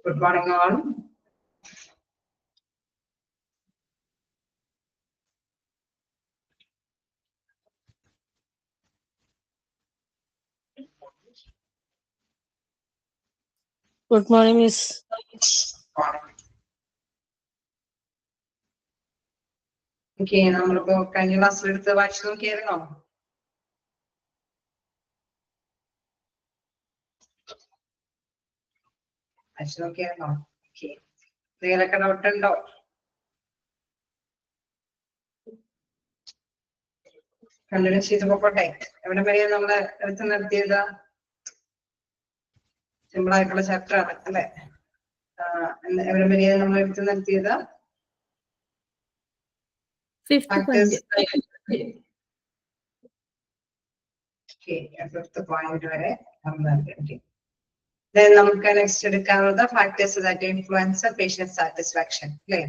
Good morning all. Good morning, Miss. Okay, നമ്മളിപ്പോ കഴിഞ്ഞ ക്ലാസ്സിൽ എടുത്ത് വായിച്ചു നോക്കിയായിരുന്നോ? വായിച്ചു നോക്കിയായിരുന്നോ? ഓക്കെ, എന്തെങ്കിലൊക്കെ ഡൗട്ട് ഉണ്ടോ? കണ്ടിന്യൂ ചെയ്ത് പോട്ടെ. എവിടെ വരെയാണ് നമ്മള് എടുത്ത് നിർത്തിയത്? സിമ്പിൾ ആയിട്ടുള്ള ചാപ്റ്റർ ആണ് അല്ലെ? എവിടെ വരെയാണ് നമ്മൾ എടുത്ത് നിർത്തിയത്? Fifth point. ഫിഫ്ത് പോയിന്റ് വരെ നമുക്ക് നെക്സ്റ്റ് എടുക്കാവുന്നത് factors that influence patient satisfaction അല്ലേ?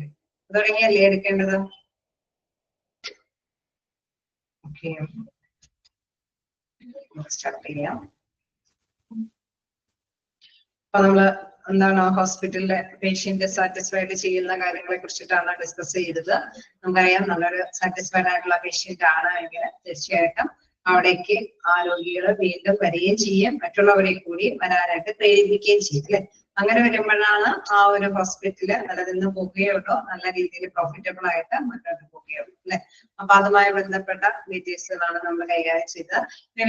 തുടങ്ങിയല്ലേ എടുക്കേണ്ടത്? ഓക്കെ, സ്റ്റാർട്ട് ചെയ്യാം. അപ്പൊ നമ്മള് എന്താണ് ഹോസ്പിറ്റലിലെ പേഷ്യന്റ് സാറ്റിസ്ഫൈഡ് ചെയ്യുന്ന കാര്യങ്ങളെ കുറിച്ചിട്ടാണ് ഡിസ്കസ് ചെയ്തത്. നമുക്കറിയാം, നല്ലൊരു സാറ്റിസ്ഫൈഡ് ആയിട്ടുള്ള പേഷ്യന്റ് ആണ് എങ്കിൽ തീർച്ചയായിട്ടും അവിടേക്ക് ആ രോഗികള് വീണ്ടും വരികയും ചെയ്യും, മറ്റുള്ളവരെ കൂടി വരാനായിട്ട് പ്രേരിപ്പിക്കുകയും ചെയ്യും അല്ലെ? അങ്ങനെ വരുമ്പോഴാണ് ആ ഒരു ഹോസ്പിറ്റല് നിലനിന്ന് പോവുകയുള്ളൂ, നല്ല രീതിയിൽ പ്രോഫിറ്റബിൾ ആയിട്ട് മുന്നോട്ട് പോവുകയുള്ളൂ അല്ലെ? അപ്പൊ അതുമായി ബന്ധപ്പെട്ട ഡീറ്റെയിൽസുകളാണ് നമ്മൾ കൈകാര്യം ചെയ്തത്.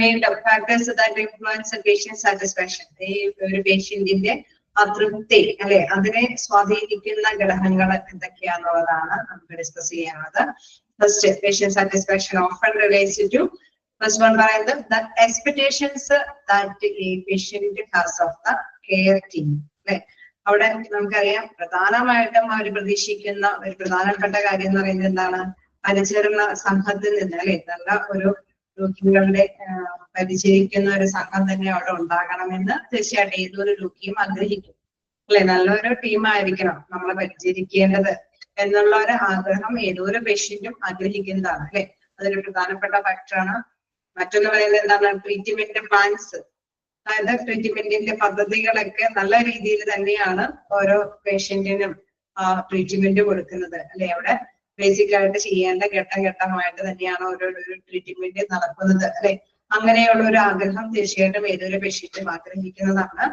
വീണ്ടും factors that influence patient satisfaction, ഈ ഒരു പേഷ്യന്റിന്റെ അതൃപ്തി അല്ലെ, അതിനെ സ്വാധീനിക്കുന്ന ഘടകങ്ങൾ എന്തൊക്കെയാന്നുള്ളതാണ് നമുക്ക് ഡിസ്കസ് ചെയ്യാനുള്ളത്. First, patient satisfaction often relates to first one പറയുന്നത് the expectations that a patient has of the care team അല്ലെ? അവിടെ നമുക്കറിയാം പ്രധാനമായിട്ടും അവർ പ്രതീക്ഷിക്കുന്ന ഒരു പ്രധാനപ്പെട്ട കാര്യം എന്ന് പറയുന്നത് എന്താണ്? പരിചരണ സംഘത്തിൽ നിന്ന് അല്ലെ, നല്ല ഒരു രോഗികളുടെ പരിചരിക്കുന്ന ഒരു സംഘം തന്നെ അവിടെ ഉണ്ടാകണമെന്ന് തീർച്ചയായിട്ടും ഏതൊരു രോഗിയും ആഗ്രഹിക്കും അല്ലെ? നല്ലൊരു ടീമായിരിക്കണം നമ്മളെ പരിചരിക്കേണ്ടത് എന്നുള്ള ഒരു ആഗ്രഹം ഏതൊരു പേഷ്യന്റും ആഗ്രഹിക്കുന്നതാണ് അല്ലെ? അതൊരു പ്രധാനപ്പെട്ട ഫാക്ടറാണ്. മറ്റൊന്ന് പറയുന്നത് എന്താണ്? ട്രീറ്റ്മെന്റ് പ്ലാൻസ്, അതായത് ട്രീറ്റ്മെന്റിന്റെ പദ്ധതികളൊക്കെ നല്ല രീതിയിൽ തന്നെയാണ് ഓരോ പേഷ്യന്റിനും ട്രീറ്റ്മെന്റ് കൊടുക്കുന്നത് അല്ലെ? അവിടെ ബേസിക് ആയിട്ട് ചെയ്യേണ്ട ഘട്ടം ഘട്ടമായിട്ട് തന്നെയാണ് ഓരോ ട്രീറ്റ്മെന്റ് നടക്കുന്നത് അല്ലെ? അങ്ങനെയുള്ള ഒരു ആഗ്രഹം തീർച്ചയായിട്ടും ഏതൊരു പേഷ്യന്റും ആഗ്രഹിക്കുന്നതാണ്.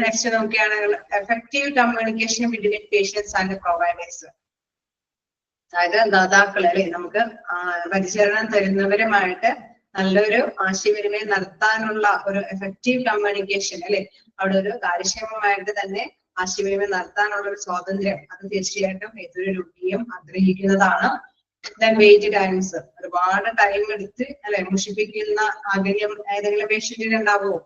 നെക്സ്റ്റ് നോക്കുകയാണെങ്കിൽ effective communication between patients and providers, അതായത് ദാതാക്കൾ അല്ലെ, നമുക്ക് പരിചരണം തരുന്നവരുമായിട്ട് നല്ലൊരു ആശയവിനിമയം നടത്താനുള്ള ഒരു എഫക്റ്റീവ് കമ്മ്യൂണിക്കേഷൻ അല്ലെ, അവിടെ ഒരു കാര്യക്ഷമമായിട്ട് തന്നെ ആശയവിനിമയം നടത്താനുള്ള ഒരു സ്വാതന്ത്ര്യം, അത് തീർച്ചയായിട്ടും ഏതൊരു രോഗിയും ആഗ്രഹിക്കുന്നതാണ്. വെയിറ്റ് ടൈംസ്, ഒരുപാട് ടൈം എടുത്ത് അല്ലെ മുഷിപ്പിക്കുന്ന ആഗ്രഹം ഏതെങ്കിലും പേഷ്യന്റിന് ഉണ്ടാവുമോ?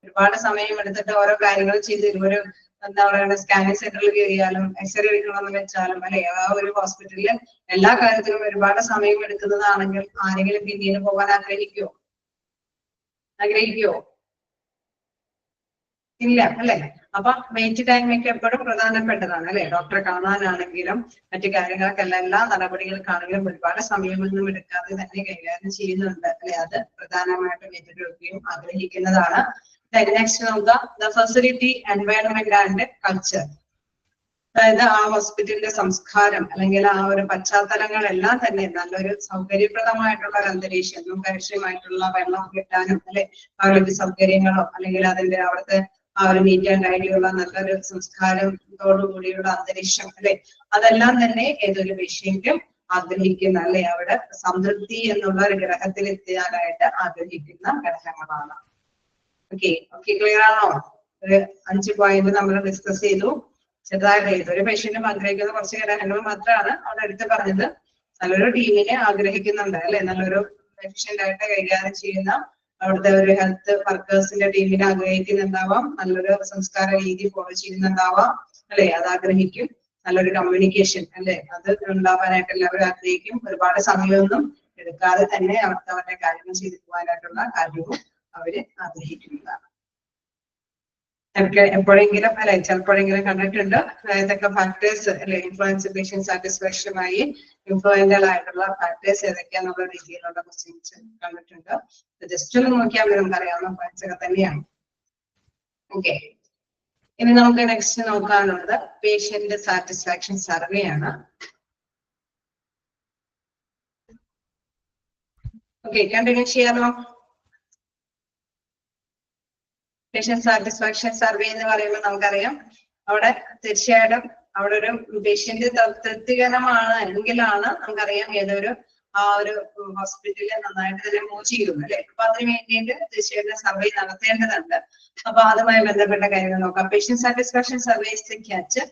ഒരുപാട് സമയം എടുത്തിട്ട് ഓരോ കാര്യങ്ങൾ ചെയ്ത് ഒരു എന്താ പറയുക സ്കാനിങ് സെന്ററിൽ കയറിയാലും എക്സ്റേ എടുക്കണമെന്ന് വെച്ചാലും അല്ലെ, ആ ഒരു ഹോസ്പിറ്റലില് എല്ലാ കാര്യത്തിലും ഒരുപാട് സമയം എടുക്കുന്നതാണെങ്കിൽ ആരെങ്കിലും പിന്നീട് പോകാൻ ആഗ്രഹിക്കുമോ? ഇല്ല അല്ലെ? അപ്പൊ വെയിറ്റ് ടൈം ഒക്കെ എപ്പോഴും പ്രധാനപ്പെട്ടതാണ് അല്ലെ? ഡോക്ടറെ കാണാനാണെങ്കിലും മറ്റു കാര്യങ്ങൾക്കെല്ലാം എല്ലാ നടപടികൾക്കാണെങ്കിലും ഒരുപാട് സമയമൊന്നും എടുക്കാതെ തന്നെ കൈകാര്യം ചെയ്യുന്നുണ്ട് അല്ലെ? അത് പ്രധാനമായിട്ടും ഏതൊരു ആഗ്രഹിക്കുന്നതാണ്. നെക്സ്റ്റ് നോക്കുക, the facility environment and culture, അതായത് ആ ഹോസ്പിറ്റലിന്റെ സംസ്കാരം അല്ലെങ്കിൽ ആ ഒരു പശ്ചാത്തലങ്ങളെല്ലാം തന്നെ നല്ലൊരു സൗകര്യപ്രദമായിട്ടുള്ള ഒരു അന്തരീക്ഷം, സുരക്ഷിതമായിട്ടുള്ള വെള്ളം കിട്ടാനും അല്ലെ, ആരോഗ്യ സൗകര്യങ്ങളോ അല്ലെങ്കിൽ അതിന്റെ അവിടുത്തെ ആ ഒരു നീറ്റ് ആൻഡ് ടൈഡിയുള്ള നല്ലൊരു സംസ്കാരത്തോടു കൂടിയുള്ള അന്തരീക്ഷം അല്ലെ, അതെല്ലാം തന്നെ ഏതൊരു പേഷ്യന്റും ആഗ്രഹിക്കുന്ന അല്ലെ, അവിടെ സംതൃപ്തി എന്നുള്ള ഒരു ഗ്രഹത്തിൽ എത്തിയാനായിട്ട് ആഗ്രഹിക്കുന്ന ഘടകങ്ങളാണ്. ഓക്കെ, ക്ലിയർ ആണോ? ഒരു 5 പോയിന്റ് നമ്മൾ ഡിസ്കസ് ചെയ്തു. ചെറുതായിട്ട് ഏതൊരു പേഷ്യന്റും ആഗ്രഹിക്കുന്ന കുറച്ച് ഘടകങ്ങൾ മാത്രമാണ് അവിടെ എടുത്ത് പറഞ്ഞത്. നല്ലൊരു ടീമിനെ ആഗ്രഹിക്കുന്നുണ്ട് അല്ലെ, നല്ലൊരു എഫിഷ്യന്റ് ആയിട്ട് കൈകാര്യം ചെയ്യുന്ന അവിടുത്തെ ഒരു ഹെൽത്ത് വർക്കേഴ്സിന്റെ ടീമിനെ ആഗ്രഹിക്കുന്നുണ്ടാവാം, നല്ലൊരു സംസ്കാര രീതി ഫോളോ ചെയ്യുന്നുണ്ടാവാം അല്ലെ, അത് ആഗ്രഹിക്കും. നല്ലൊരു കമ്മ്യൂണിക്കേഷൻ അല്ലെ, അത് ഉണ്ടാവാനായിട്ട് എല്ലാവരും ആഗ്രഹിക്കും. ഒരുപാട് സമയമൊന്നും എടുക്കാതെ തന്നെ അവരുടെ കാര്യങ്ങൾ ചെയ്തു പോകാനായിട്ടുള്ള കാര്യവും അവര് ആഗ്രഹിക്കുന്നതാണ്. എപ്പോഴെങ്കിലും അല്ലെ, ചിലപ്പോഴെങ്കിലും കണ്ടിട്ടുണ്ട് ഏതൊക്കെ ഫാക്ടേഴ്സ് അല്ലെ ഇൻഫ്ലുവൻസ് പേഷ്യന്റ് സാറ്റിസ്ഫാക്ഷനുമായി ഇൻഫ്ലുവൻഷ്യൽ ആയിട്ടുള്ള ഫാക്ടേഴ്സ് ഏതൊക്കെയാന്നുള്ള രീതിയിലുള്ള ക്വസ്റ്റ്യൻസ് കണ്ടിട്ടുണ്ട്. ജസ്റ്റ് ഒന്ന് നോക്കിയാൽ നമുക്കറിയാവുന്ന പോയിന്റ്സ് ഒക്കെ തന്നെയാണ്. ഓക്കെ, ഇനി നമുക്ക് നെക്സ്റ്റ് നോക്കാനുള്ളത് പേഷ്യന്റ് സാറ്റിസ്ഫാക്ഷൻ സർവേ ആണ്. ഓക്കെ, കണ്ടിന്യൂ ചെയ്യാമോ? പേഷ്യന്റ് സാറ്റിസ്ഫാക്ഷൻ സർവേ എന്ന് പറയുമ്പോൾ നമുക്കറിയാം അവിടെ തീർച്ചയായിട്ടും അവിടെ ഒരു പേഷ്യന്റ് തൃപ്തികരമാണ് എങ്കിലാണ് നമുക്കറിയാം ഏതൊരു ആ ഒരു ഹോസ്പിറ്റലിൽ നന്നായിട്ട് തന്നെ മൂവ് ചെയ്യുന്നു അല്ലെ. അപ്പൊ അതിന് വേണ്ടിയിട്ട് തീർച്ചയായിട്ടും സർവേ നടത്തേണ്ടതുണ്ട്. അപ്പൊ അതുമായി ബന്ധപ്പെട്ട കാര്യങ്ങൾ നോക്കാം. Patient satisfaction survey catch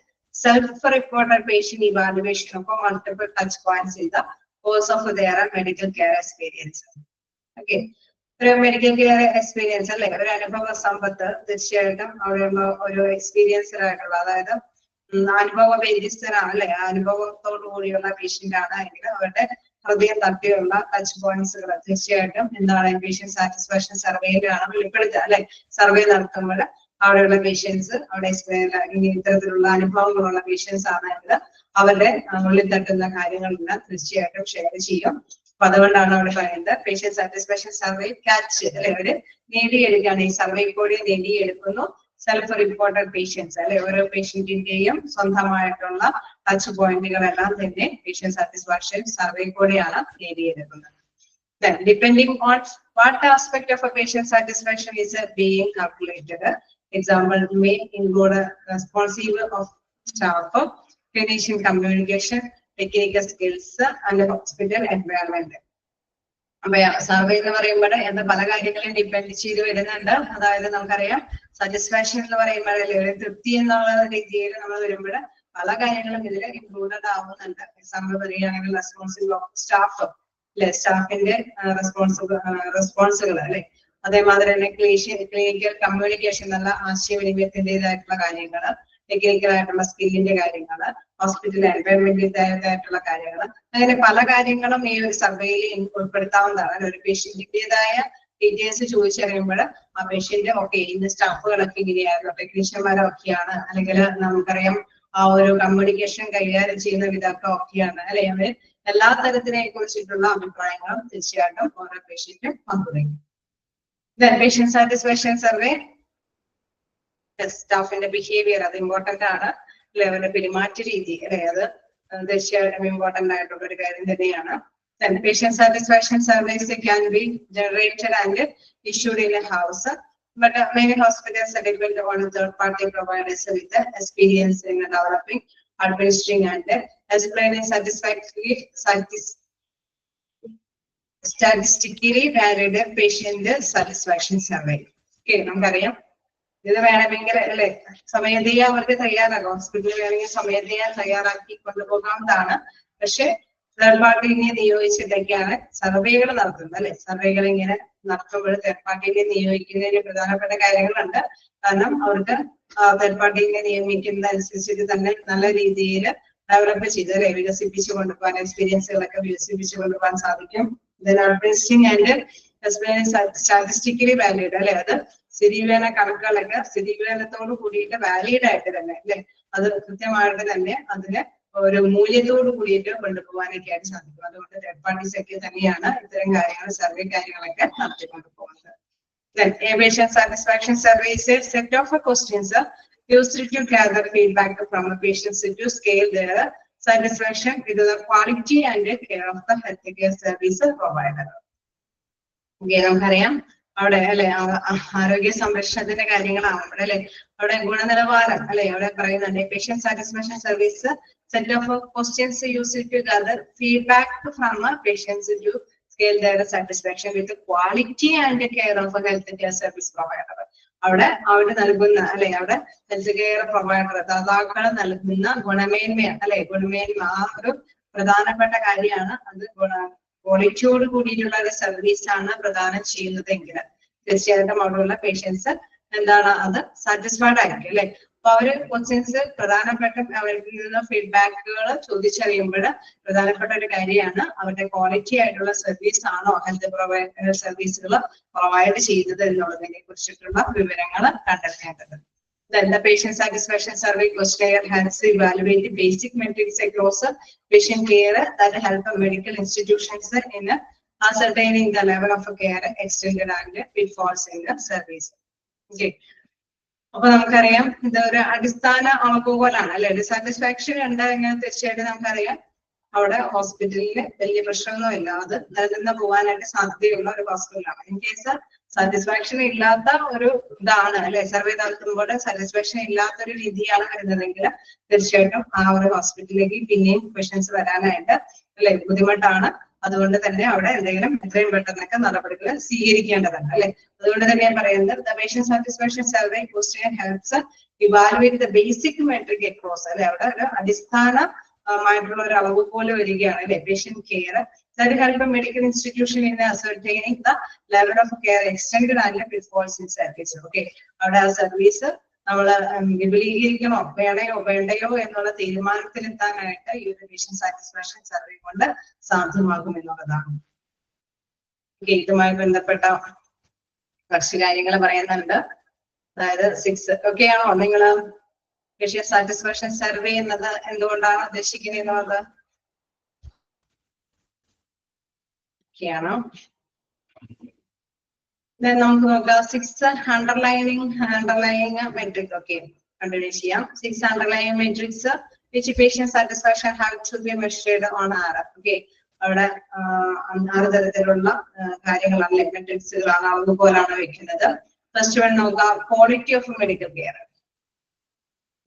self reported patient evaluation of multiple touch points in the course of their medical care experience. Okay, ഒരു മെഡിക്കൽ കെയർ എക്സ്പീരിയൻസ് അല്ലെ, ഒരു അനുഭവ സമ്പത്ത് തീർച്ചയായിട്ടും അവിടെ ഒരു എക്സ്പീരിയൻസ്ഡ് ആയിട്ടുള്ള, അതായത് അനുഭവ വ്യത്യസ്തരാണ് അല്ലെ, അനുഭവത്തോടു കൂടിയുള്ള പേഷ്യന്റ് ആണ് എങ്കിൽ അവരുടെ ഹൃദയം തട്ടിയുള്ള ടച്ച് പോയിന്റ്സുകൾ തീർച്ചയായിട്ടും എന്താണ് പേഷ്യന്റ് സാറ്റിസ്ഫാക്ഷൻ സർവേയിലാണ് വെളിപ്പെടുത്തുക അല്ലെ. സർവേ നടത്തുമ്പോൾ അവിടെയുള്ള പേഷ്യൻസ്, അവിടെ ഇത്തരത്തിലുള്ള അനുഭവങ്ങളുള്ള പേഷ്യൻസ് ആണെങ്കിൽ അവരുടെ ഉള്ളിൽ തട്ടുന്ന കാര്യങ്ങളെല്ലാം തീർച്ചയായിട്ടും ഷെയർ ചെയ്യും. അപ്പൊ അതുകൊണ്ടാണ് അവിടെ പറയുന്നത് പേഷ്യന്റ് സാറ്റിസ്ഫാക്ഷൻ സർവേ ക്യാച്ച് അല്ലെ, അവര് നേടിയെടുക്കുകയാണ്, ഈ സർവേ കൂടി നേടിയെടുക്കുന്നു സെൽഫ് റിപ്പോർട്ടഡ് പേഷ്യൻസ് അല്ലെ. ഓരോ പേഷ്യന്റിന്റെയും സ്വന്തമായിട്ടുള്ള ടച്ച് പോയിന്റുകളെല്ലാം തന്നെ പേഷ്യന്റ് സാറ്റിസ്ഫാക്ഷൻ സർവേ കൂടെയാണ് നേടിയെടുക്കുന്നത്. Then, depending on what aspect of a patient satisfaction is being calculated, example may include a responsive of staff, clinician communication, technical skills, and hospital environment. അപ്പൊ survey എന്ന് പറയുമ്പോൾ എന്താ പല കാര്യങ്ങളും depend ചെയ്ത് വരുന്നുണ്ട്. അതായത് നമുക്കറിയാം സാറ്റിസ്ഫാക്ഷൻ എന്ന് പറയുമ്പോഴല്ലേ ഒരു തൃപ്തി എന്നുള്ള രീതിയിൽ നമ്മൾ വരുമ്പോൾ പല കാര്യങ്ങളും ഇതിൽ ഇൻക്ലൂഡഡ് ആവുന്നുണ്ട്. എക്സാമ്പിൾ പറയുകയാണെങ്കിൽ റെസ്പോൺസിബിൾ ഓഫ് സ്റ്റാഫ് അല്ലെ, സ്റ്റാഫിന്റെ റെസ്പോൺസുകൾ അല്ലെ, അതേമാതിരി തന്നെ ക്ലിനിക്കൽ കമ്മ്യൂണിക്കേഷൻ നല്ല ആശയവിനിമയത്തിൻ്റെതായിട്ടുള്ള കാര്യങ്ങൾ, ടെക്നിക്കൽ ആയിട്ടുള്ള സ്കില്ലിന്റെ കാര്യങ്ങൾ, ഹോസ്പിറ്റൽ എൻവയോൺമെന്റിൻ്റെതായിട്ടുള്ള കാര്യങ്ങൾ, അങ്ങനെ പല കാര്യങ്ങളും ഈ ഒരു സർവേയിൽ ഉൾപ്പെടുത്താവുന്നതാണ്. ഒരു പേഷ്യന്റിന്റേതായ ഡീറ്റെയിൽസ് ചോദിച്ചറിയുമ്പോൾ ആ പേഷ്യന്റ് ഓക്കെ ഇന്ന് സ്റ്റാഫുകളൊക്കെ ഇങ്ങനെയായിരുന്നു, ടെക്നീഷ്യന്മാരൊക്കെയാണ്, അല്ലെങ്കിൽ നമുക്കറിയാം ആ ഒരു കമ്മ്യൂണിക്കേഷൻ കൈകാര്യം ചെയ്യുന്ന വിധമൊക്കെ ഒക്കെയാണ് അല്ലെ. അവര് എല്ലാ തരത്തിനെ കുറിച്ചിട്ടുള്ള അഭിപ്രായങ്ങളും തീർച്ചയായിട്ടും ഓരോ പേഷ്യന്റും പങ്കുവയ്ക്കും. പേഷ്യന്റ് സാറ്റിസ്ഫാക്ഷൻ സർവേ സ്റ്റാഫിന്റെ ബിഹേവിയർ അത് ഇമ്പോർട്ടന്റ് ആണ് അല്ലെ, അവരുടെ പെരുമാറ്റ രീതി അല്ലെ, അത് തീർച്ചയായിട്ടും ഇമ്പോർട്ടന്റ് ആയിട്ടുള്ള ഒരു കാര്യം തന്നെയാണ്. Then patient satisfaction surveys can be generated and issued in a house, but many hospitals depend on third-party providers with experience in developing, administering, and explaining statistically valid patient satisfaction survey. Okay, നമുക്കറിയാം ഇത് വേണമെങ്കിൽ അല്ലെ സമയതയെ അവർക്ക് തയ്യാറാക്കാം, ഹോസ്പിറ്റലിൽ വേണമെങ്കിൽ സമയതയെ തയ്യാറാക്കി കൊണ്ടുപോകാവുന്നതാണ്. പക്ഷെ തേർഡ് പാർട്ടിനെ നിയോഗിച്ചിട്ടൊക്കെയാണ് സർവേകൾ നടത്തുന്നത് അല്ലെ. സർവേകൾ ഇങ്ങനെ നടത്തുമ്പോൾ തേർഡ് പാർട്ടിനെ നിയോഗിക്കുന്നതിന് പ്രധാനപ്പെട്ട കാര്യങ്ങളുണ്ട്. കാരണം അവർക്ക് തേർഡ് പാർട്ടിനെ നിയമിക്കുന്നതനുസരിച്ചിട്ട് തന്നെ നല്ല രീതിയിൽ ഡെവലപ്പ് ചെയ്ത് അല്ലെ വികസിപ്പിച്ചു കൊണ്ടുപോകാൻ, എക്സ്പീരിയൻസുകളൊക്കെ വികസിപ്പിച്ചു കൊണ്ടുപോകാൻ സാധിക്കും. സ്റ്റാറ്റിസ്റ്റിക്കലി വാലിഡ് അല്ലെ, അത് സ്ഥിതിവിവര കണക്കുകളൊക്കെ സ്ഥിതിവിവരത്തോട് കൂടിയിട്ട് വാലിഡ് ആയിട്ട് തന്നെ അല്ലെ, അത് കൃത്യമായിട്ട് തന്നെ അതിന് ഒരു മൂല്യത്തോട് കൂടിയിട്ട് കൊണ്ടുപോകാനൊക്കെയായിട്ട് സാധിക്കും. അതുകൊണ്ട് തേർഡ് പാർട്ടീസ് ഒക്കെ തന്നെയാണ് ഇത്തരം കാര്യങ്ങൾ സർവേ കാര്യങ്ങളൊക്കെ നടത്തിക്കൊണ്ടു പോകുന്നത്. Patient satisfaction survey is a set of questions used to gather feedback from the patients to scale their satisfaction with the quality and care of the healthcare service provider. നമുക്കറിയാം അവിടെ അല്ലെ ആരോഗ്യ സംരക്ഷണത്തിന്റെ കാര്യങ്ങളാവുമ്പോൾ അല്ലെ അവിടെ ഗുണനിലവാരം അല്ലെ അവിടെ പറയുന്നുണ്ട്. Patient satisfaction service set of questions use to gather feedback from patients to scale their satisfaction with quality and care of health care service provider. അവിടെ നൽകുന്ന അല്ലെ അവിടെ ഹെൽത്ത് കെയർ പ്രൊവൈഡർ ദാതാക്കൾ നൽകുന്ന ഗുണമേന്മ അല്ലെ, ഗുണമേന്മ ആ ഒരു പ്രധാനപ്പെട്ട കാര്യമാണ്. അത് ക്വാളിറ്റിയോട് കൂടിയിട്ടുള്ള ഒരു സർവീസ് ആണ് പ്രദാനം ചെയ്യുന്നതെങ്കിൽ തീർച്ചയായിട്ടും അവിടെയുള്ള പേഷ്യൻസ് എന്താണ് അത് സാറ്റിസ്ഫൈഡ് ആയിരിക്കും അല്ലെ. അപ്പൊ അവര് ക്വസ്റ്റ്യൻസ് പ്രധാനപ്പെട്ട അവരിൽ നിന്ന് ഫീഡ്ബാക്കുകൾ ചോദിച്ചറിയുമ്പോൾ പ്രധാനപ്പെട്ട ഒരു കാര്യമാണ് അവരുടെ ക്വാളിറ്റി ആയിട്ടുള്ള സർവീസ് ആണോ ഹെൽത്ത് സർവീസുകൾ പ്രൊവൈഡ് ചെയ്യുന്നത് എന്നുള്ളതിനെ കുറിച്ചിട്ടുള്ള വിവരങ്ങൾ കണ്ടെത്തേണ്ടത്. Then the patient satisfaction survey questionnaire has evaluated basic metrics across patient care that help medical institutions in ascertaining the level of care extended and pitfalls in the service. Okay. അപ്പൊ നമുക്കറിയാം ഇത് ഒരു അടിസ്ഥാന അളവുകോലാണ് അല്ലെ. ഡിസാറ്റിസ്ഫാക്ഷൻ ഉണ്ടായെങ്കിൽ തീർച്ചയായിട്ടും നമുക്കറിയാം അവിടെ ഹോസ്പിറ്റലില് വലിയ പ്രശ്നമൊന്നും ഇല്ല, അത് നിലനിന്ന് പോകാനായിട്ട് സാധ്യതയുള്ള ഒരു ഹോസ്പിറ്റലാണ്. ഇൻ കേസ് സാറ്റിസ്ഫാക്ഷൻ ഇല്ലാത്ത ഒരു ഇതാണ് അല്ലെ, സർവേ നടത്തുമ്പോൾ സാറ്റിസ്ഫാക്ഷൻ ഇല്ലാത്തൊരു രീതിയാണ് വരുന്നതെങ്കിൽ തീർച്ചയായിട്ടും ആ ഒരു ഹോസ്പിറ്റലിലേക്ക് പിന്നെയും പേഷ്യൻസ് വരാനായിട്ട് അല്ലെ ബുദ്ധിമുട്ടാണ്. അതുകൊണ്ട് തന്നെ അവിടെ എന്തെങ്കിലും എത്രയും പെട്ടെന്നൊക്കെ നടപടികൾ സ്വീകരിക്കേണ്ടതുണ്ട് അല്ലെ. അതുകൊണ്ട് തന്നെ ഞാൻ പറയുന്നത് the patient satisfaction survey question helps evaluate the basic metric across അല്ലെ. അവിടെ ഒരു അടിസ്ഥാനമായിട്ടുള്ള ഒരു അളവ് പോലെ വരികയാണ് അല്ലെ. Patient care that help a medical institution in ascertaining the level of care extended and pitfalls in service. Okay, അവിടെ ആ സർവീസ് നമ്മള് വിപുലീകരിക്കണോ വേണ്ടയോ എന്നുള്ള തീരുമാനത്തിലെത്താനായിട്ട് ഈ ഒരു പേഷ്യന്റ് സാറ്റിസ്ഫാക്ഷൻ സർവേ കൊണ്ട് സാധ്യമാകും എന്നുള്ളതാണ്. ഇതുമായി ബന്ധപ്പെട്ട കുറച്ച് കാര്യങ്ങൾ പറയുന്നുണ്ട്. അതായത് 6 ഒക്കെ ആണോ നിങ്ങള് പേഷ്യന്റ് സാറ്റിസ്ഫാക്ഷൻ സർവേ എന്നത് എന്തുകൊണ്ടാണ് ഉദ്ദേശിക്കുന്നത് എന്നുള്ളത് ാണ്. നമുക്ക് നോക്കാം 6 അണ്ടർലൈനിങ് മെട്രിക്. ഓക്കെ, കണ്ടിന്യൂ ചെയ്യാം. 6 underlining matrix which patient satisfaction have to be measured on R. Okay, അവിടെ 6 തരത്തിലുള്ള കാര്യങ്ങളാണ് മെട്രിക്സുകളാണ് അതുപോലാണ് വെക്കുന്നത്. ഫസ്റ്റ് വൺ നോക്കാം, ക്വാളിറ്റി ഓഫ് മെഡിക്കൽ കെയർ.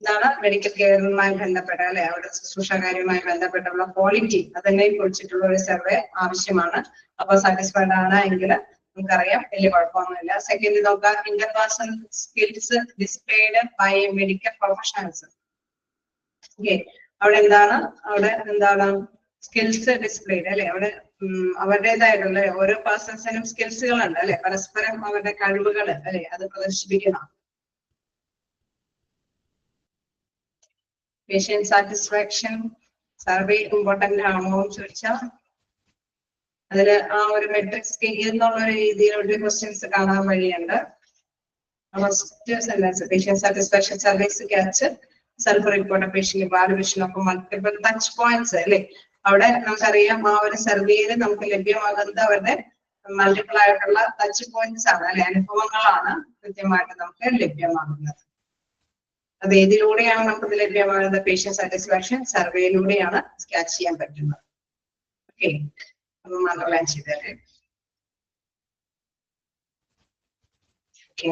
ഇതാണ് മെഡിക്കൽ കെയറുമായി ബന്ധപ്പെട്ട അല്ലെ, അവിടെ ശുശ്രൂഷകാര്യവുമായി ബന്ധപ്പെട്ടുള്ള ക്വാളിറ്റി അതിനെ കുറിച്ചിട്ടുള്ള ഒരു സർവേ ആവശ്യമാണ്. അപ്പൊ സാറ്റിസ്ഫൈഡ് ആണ് എങ്കിൽ നമുക്കറിയാം വലിയ കുഴപ്പമൊന്നുമില്ല. സെക്കൻഡ് നോക്കാം, interpersonal skills displayed by medical professionals. Okay, അവിടെ എന്താണ് സ്കിൽസ് ഡിസ്പ്ലേഡ് അല്ലെ. അവിടെ അവരുടേതായിട്ടുള്ള ഓരോ പേഴ്സൺസിനും സ്കിൽസുകളുണ്ട് അല്ലെ, പരസ്പരം അവരുടെ കഴിവുകൾ അല്ലെ അത് പ്രദർശിപ്പിക്കണം. പേഷ്യന്റ് സാറ്റിസ്ഫാക്ഷൻ സർവേ ഇമ്പോർട്ടന്റ് ആണോ എന്ന് ചോദിച്ചാൽ അതില് ആ ഒരു മെട്രിക്സ് എന്നുള്ള ഒരു രീതിയിലുള്ള ക്വസ്റ്റ്യൻസ് കാണാൻ വഴിയുണ്ട്. First sentence, patient satisfaction service catch self report patient evaluation of multiple touch points അല്ലെ. അവിടെ നമുക്കറിയാം ആ ഒരു സർവേയിൽ നമുക്ക് ലഭ്യമാകുന്നത് അവരുടെ മൾട്ടിപ്പിൾ ആയിട്ടുള്ള ടച്ച് പോയിന്റ്സ് ആണ് അല്ലെ, അനുഭവങ്ങളാണ് കൃത്യമായിട്ട് നമുക്ക് ലഭ്യമാകുന്നത്. അത് ഏതിലൂടെയാണ് നമുക്ക് ലഭ്യമാകുന്നത്? പേഷ്യന്റ് സാറ്റിസ്ഫാക്ഷൻ സർവേയിലൂടെയാണ് സ്കാച്ച് ചെയ്യാൻ പറ്റുന്നത്. ഓക്കെ, അപ്പം അണ്ടർലൈൻ ചെയ്തല്ലേ. ഓക്കെ,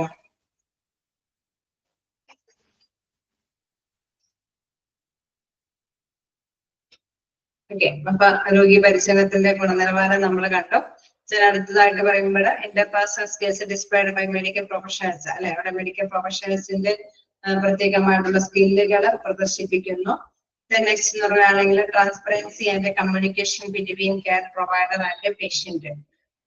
ഓക്കെ, അപ്പൊ ആരോഗ്യ പരിചരണത്തിന്റെ ഗുണനിലവാരം നമ്മൾ കണ്ടു. അടുത്തതായിട്ട് പറയുമ്പോൾ interpersonal skills displayed by medical professionals അല്ലെ. അവിടെ മെഡിക്കൽ പ്രൊഫഷണൽസിന്റെ പ്രത്യേകമായിട്ടുള്ള സ്കില്ലുകൾ പ്രദർശിപ്പിക്കുന്നു. നെക്സ്റ്റ് എന്ന് പറയുകയാണെങ്കിൽ transparency and communication between care provider and patient.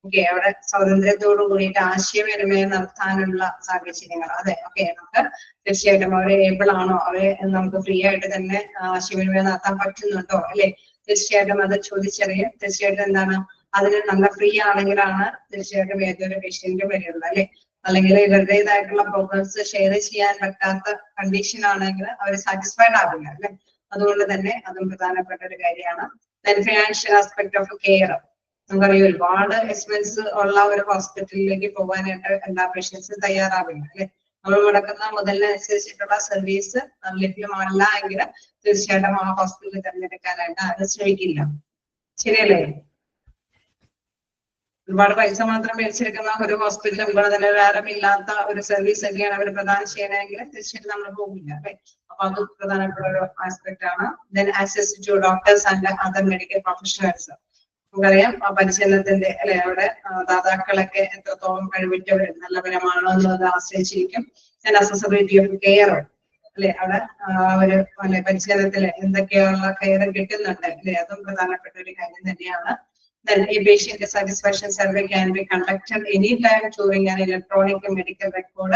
Okay, അവിടെ സ്വാതന്ത്ര്യത്തോടു കൂടിയിട്ട് ആശയവിനിമയം നടത്താനുള്ള സാഹചര്യങ്ങൾ. അതെ, ഓക്കെ, നമുക്ക് തീർച്ചയായിട്ടും അവരെ ഏബിൾ ആണോ, അവരെ നമുക്ക് ഫ്രീ ആയിട്ട് തന്നെ ആശയവിനിമയം നടത്താൻ പറ്റുന്നുണ്ടോ അല്ലെ, തീർച്ചയായിട്ടും അത് ചോദിച്ചറിയാം. തീർച്ചയായിട്ടും എന്താണ് അതിന് നല്ല ഫ്രീ ആണെങ്കിലാണ് തീർച്ചയായിട്ടും ഏതൊരു പേഷ്യന്റും വരികയുള്ളൂ അല്ലെ. അല്ലെങ്കിൽ ഇവരുടേതായിട്ടുള്ള പ്രോബ്ലംസ് ഷെയർ ചെയ്യാൻ പറ്റാത്ത കണ്ടീഷൻ ആണെങ്കിൽ അവർ സാറ്റിസ്ഫൈഡ് ആകില്ല അല്ലെ. അതുകൊണ്ട് തന്നെ അതും പ്രധാനപ്പെട്ട ഒരു കാര്യമാണ്. ഫിനാൻഷ്യൽ ആസ്പെക്ട് ഓഫ് കെയർ, നമുക്കറിയാം ഒരുപാട് എക്സ്പെൻസ് ഉള്ള ഒരു ഹോസ്പിറ്റലിലേക്ക് പോകാനായിട്ട് എല്ലാ പേഷ്യൻസും തയ്യാറാവില്ല അല്ലെ. നമ്മൾ മുടക്കുന്ന മുതലിനനുസരിച്ചിട്ടുള്ള സർവീസ് ലഭ്യമല്ല എങ്കിൽ തീർച്ചയായിട്ടും ആ ഹോസ്പിറ്റലിൽ തിരഞ്ഞെടുക്കാനായിട്ട് ആരും ശ്രമിക്കില്ല. ശരിയല്ലേ? ഒരുപാട് പൈസ മാത്രം മേടിച്ചെടുക്കുന്ന ഒരു ഹോസ്പിറ്റലും ഗുണനിലവാരമില്ലാത്ത ഒരു സർവീസ് ഒക്കെയാണ് അവർ പ്രദാനം ചെയ്യണമെങ്കിൽ തീർച്ചയായിട്ടും നമ്മൾ പോകില്ല അല്ലെ. അപ്പൊ അത് പ്രധാനപ്പെട്ട ഒരു ആസ്പെക്ട് ആണ്. Then access to doctors and other medical professionals, നമുക്കറിയാം ആ പരിശീലനത്തിന്റെ അല്ലെ അവിടെ ദാതാക്കളൊക്കെ എത്രത്തോളം കഴിവുറ്റവർ നല്ലവരമാണോ എന്നുള്ളത് ആശ്രയിച്ചിരിക്കും. ദെൻ അക്സസിബിലിറ്റി ഓഫ് കെയർ അല്ലെ, അവിടെ ഒരു അല്ലെ പരിശീലനത്തില് എന്തൊക്കെയുള്ള കെയർ കിട്ടുന്നുണ്ട് അല്ലെ, അതും പ്രധാനപ്പെട്ട ഒരു കാര്യം തന്നെയാണ്. Then a patient satisfaction survey can be conducted anytime during an electronic medical record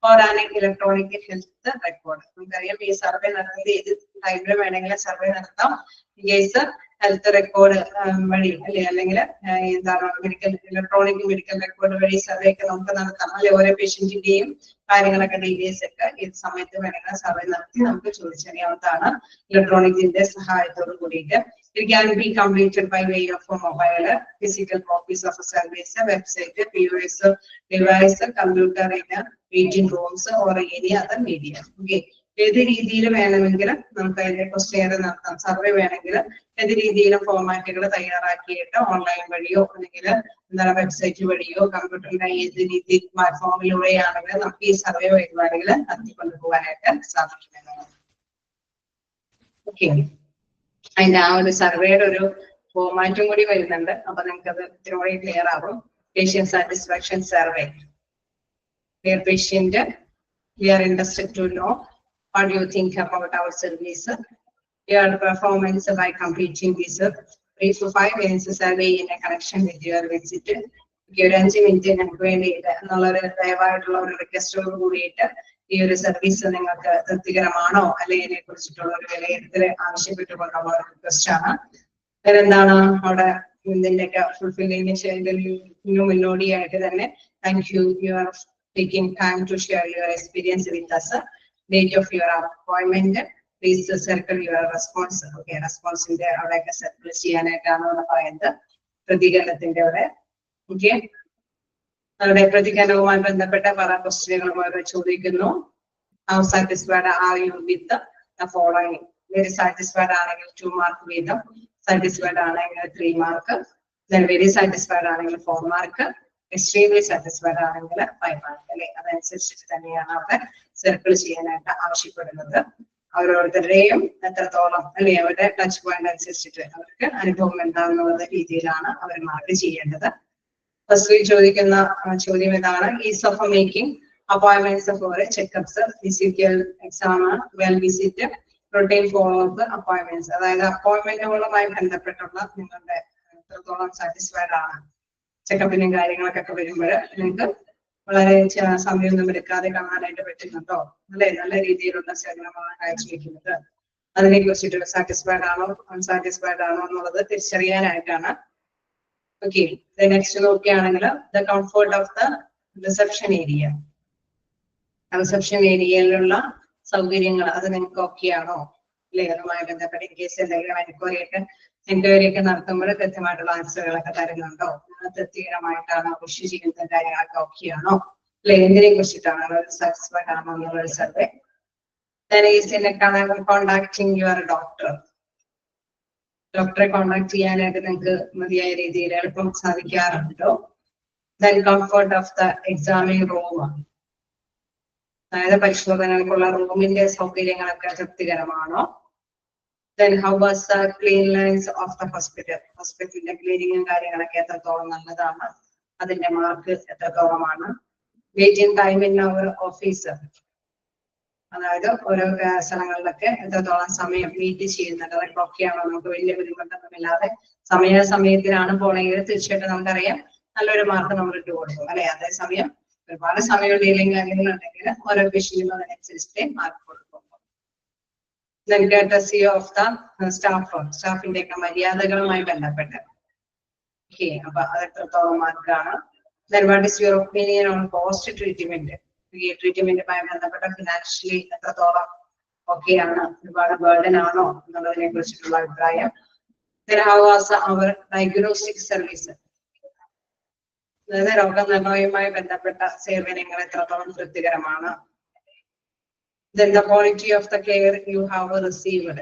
or an electronic health record. നമുക്കറിയാം ഈ സർവേ നടത്തുന്നത് ഏത് ടൈമിൽ വേണമെങ്കിലും സർവേ നടത്താം. കേസ് ഹെൽത്ത് റെക്കോർഡ് വഴി അല്ലെ, അല്ലെങ്കിൽ എന്താണ് ഇലക്ട്രോണിക് മെഡിക്കൽ റെക്കോർഡ് വഴി സർവേ ഒക്കെ നമുക്ക് നടത്താം അല്ലെ. ഓരോ പേഷ്യന്റിന്റെയും കാര്യങ്ങളൊക്കെ ഡീറ്റെയിൽസ് ഒക്കെ ഏത് സമയത്ത് വേണമെങ്കിലും സർവേ നടത്തി നമുക്ക് ചോദിച്ചറിയാവുന്നതാണ് ഇലക്ട്രോണിക്കിന്റെ സഹായത്തോട് കൂടിയിട്ട്. It can be completed by way of a mobile, physical copies of a service, a website, POS device, computer in a meeting rooms or any other medium. Okay. ഏത് രീതിയിൽ വേണമെങ്കിലും നമുക്ക് അതിന്റെ ക്വസ്റ്റ്യൻ നടത്താം. സർവേ വേണമെങ്കിൽ ഏത് രീതിയിലും ഫോർമാറ്റുകൾ തയ്യാറാക്കിയിട്ട് ഓൺലൈൻ വഴിയോ അല്ലെങ്കിൽ എന്താണ് വെബ്സൈറ്റ് വഴിയോ കമ്പ്യൂട്ടറിന്റെ ഏത് രീതി പ്ലാറ്റ്ഫോമിലൂടെയാണെങ്കിലും നമുക്ക് ഈ സർവേ പരിപാടികൾ നടത്തിക്കൊണ്ടു പോകാനായിട്ട് സാധിക്കുന്നതാണ്. ഓക്കെ, അതിന്റെ ആ ഒരു സർവേയുടെ ഒരു ഫോർമാറ്റും കൂടി വരുന്നുണ്ട്. അപ്പൊ നിങ്ങൾക്ക് അത് ഇത്തിരി ക്ലിയർ ആകും. Patient satisfaction survey. Dear patient, we are interested to know what do you think about our service, your performance by completing this 3 to 5 minutes survey in a connection with your visit. ഒരു 5 minute ഞങ്ങൾക്ക് വേണ്ടിയിട്ട് എന്നുള്ളൊരു ദയവായിട്ടുള്ള ഒരു റിക്വസ്റ്റോട് കൂടിയിട്ട് ഈ ഒരു service നിങ്ങൾക്ക് തൃപ്തികരമാണോ അല്ലെങ്കിൽ ഇതിനെ കുറിച്ചിട്ടുള്ള ഒരു വിലയിരുത്തൽ ആവശ്യപ്പെട്ടുകൊണ്ടുള്ള ഒരു റിക്വസ്റ്റ് ആണ്. എന്താണ് അവിടെ ഇതിന്റെയൊക്കെ ഫുൾഫില്ലിംഗ് ചെയ്യുന്നതിന് മുന്നോടിയായിട്ട് തന്നെ thank you, you are taking time to share your experience with us. Date of your appointment, please circle your response. Okay, response in there avadekku circle cheyanayittannu parayunnathu പ്രതികരണത്തിന്റെ അവിടെ. ഓക്കെ, അവരുടെ പ്രതികരണവുമായി ബന്ധപ്പെട്ട പല ക്വസ്റ്റ്യനുകളും അവർ ചോദിക്കുന്നു. How satisfied are you with the following? Very satisfied ആണെങ്കിൽ 2 mark വീതം, satisfied ആണെങ്കിൽ 3 മാർക്ക്, then very satisfied ആണെങ്കിൽ 4 മാർക്ക്, extremely satisfied ആണെങ്കിൽ 5 മാർക്ക്. അല്ലെ, അതനുസരിച്ചിട്ട് തന്നെയാണ് അവിടെ സർക്കിൾ ചെയ്യാനായിട്ട് ആവശ്യപ്പെടുന്നത്. ഓരോരുത്തരുടെയും എത്രത്തോളം അല്ലെ അവരുടെ ടച്ച് പോയിന്റ് അനുസരിച്ചിട്ട് അവർക്ക് അനുഭവം എന്താണെന്നുള്ള രീതിയിലാണ് അവർ മാർക്ക് ചെയ്യേണ്ടത്. ഫസ്റ്റ് ചോദിക്കുന്ന ചോദ്യം ഇതാണ്: ease of making appointments for checkups, physical exam, well visit, routine follow up appointments. അതായത് അപ്പോയിന്റ്മെന്റുകളുമായി ബന്ധപ്പെട്ടുള്ള നിങ്ങളുടെ എത്രത്തോളം സാറ്റിസ്ഫൈഡ് ആണ്. ചെക്കപ്പിനും കാര്യങ്ങളൊക്കെ വരുമ്പോൾ നിങ്ങൾക്ക് വളരെ സമയമൊന്നും എടുക്കാതെ കാണാനായിട്ട് പറ്റുന്നുണ്ടോ, അല്ലെ, നല്ല രീതിയിലുള്ള സേവനമാണ് കാഴ്ചവെക്കുന്നത്. അതിനെ കുറിച്ചിട്ട് സാറ്റിസ്ഫൈഡ് ആണോ അൺസാറ്റിസ്ഫൈഡ് ആണോ എന്നുള്ളത് തിരിച്ചറിയാനായിട്ടാണ്. ഓക്കെ, നെക്സ്റ്റ് നോക്കുകയാണെങ്കിൽ the comfort of the reception area. Reception ഏരിയയിലുള്ള സൗകര്യങ്ങൾ അത് നിങ്ങൾക്ക് ഓക്കെ ആണോ, അല്ലെ, അതുമായി ബന്ധപ്പെട്ട് കേസ് എന്തെങ്കിലും എൻക്വയറി ഒക്കെ നടത്തുമ്പോൾ കൃത്യമായിട്ടുള്ള ആൻസറുകളൊക്കെ തരുന്നുണ്ടോ, തൃപ്തികരമായിട്ടാണോ, കൃഷി ചെയ്യുന്ന കാര്യങ്ങളൊക്കെ ഓക്കെ ആണോ, അല്ലെ, എന്തിനെ കുറിച്ചിട്ടാണ് സാറ്റിസ്ഫൈഡ് ആണോ എന്നുള്ള സർവേ. Contacting your doctor. ഡോക്ടറെ കോണ്ടാക്ട് ചെയ്യാനായിട്ട് നിങ്ങൾക്ക് മതിയായ രീതിയിൽ എളുപ്പം സാധിക്കാറുണ്ടോ. Then comfort of the examining room. അതായത് പരിശോധനകൾക്കുള്ള റൂമിന്റെ സൗകര്യങ്ങളൊക്കെ തൃപ്തികരമാണോ. Then how was the cleanliness of the hospital? ഹോസ്പിറ്റലിന്റെ ക്ലീനിങ്ങും കാര്യങ്ങളൊക്കെ എത്രത്തോളം നല്ലതാണ്, അതിന്റെ മാർക്ക് എത്രത്തോളമാണ്. Waiting time in our office. അതായത് ഓരോ സ്ഥലങ്ങളിലൊക്കെ എത്രത്തോളം സമയം മീറ്റ് ചെയ്യുന്നുണ്ട്, അതൊക്കെ ഒക്കെയാണോ. നമുക്ക് വലിയ ബുദ്ധിമുട്ടൊന്നുമില്ലാതെ സമയത്തിനാണ് പോണെങ്കിൽ തീർച്ചയായിട്ടും നമുക്കറിയാം നല്ലൊരു മാർക്ക് നമ്മൾ ഇട്ട് കൊടുക്കും, അല്ലെ. അതേസമയം ഒരുപാട് സമയം ഡീലിംഗ് കാര്യങ്ങളുണ്ടെങ്കിൽ ഓരോ പേഷ്യന്റിനും അതിനനുസരിച്ചിട്ട് മാർക്ക് കൊടുക്കും. Then courtesy of the staff, സ്റ്റാഫിന്റെ ഒക്കെ മര്യാദകളുമായി ബന്ധപ്പെട്ട് ഓക്കെ, അപ്പൊ അത് എത്രത്തോളം മാർക്കാണ്. Then what is your opinion on post treatment? ഈ ട്രീറ്റ്മെന്റുമായി ബന്ധപ്പെട്ട ഫിനാൻഷ്യലി എത്രത്തോളം ഓക്കെ ആണ്, ഒരുപാട് ബേർഡൻ ആണോ എന്നുള്ളതിനെ കുറിച്ചിട്ടുള്ള അഭിപ്രായം. Then how was our diagnostic service? അതായത് രോഗനിർണയവുമായി ബന്ധപ്പെട്ട സേവനങ്ങൾ എത്രത്തോളം തൃപ്തികരമാണ്. Then the quality of the care you have received.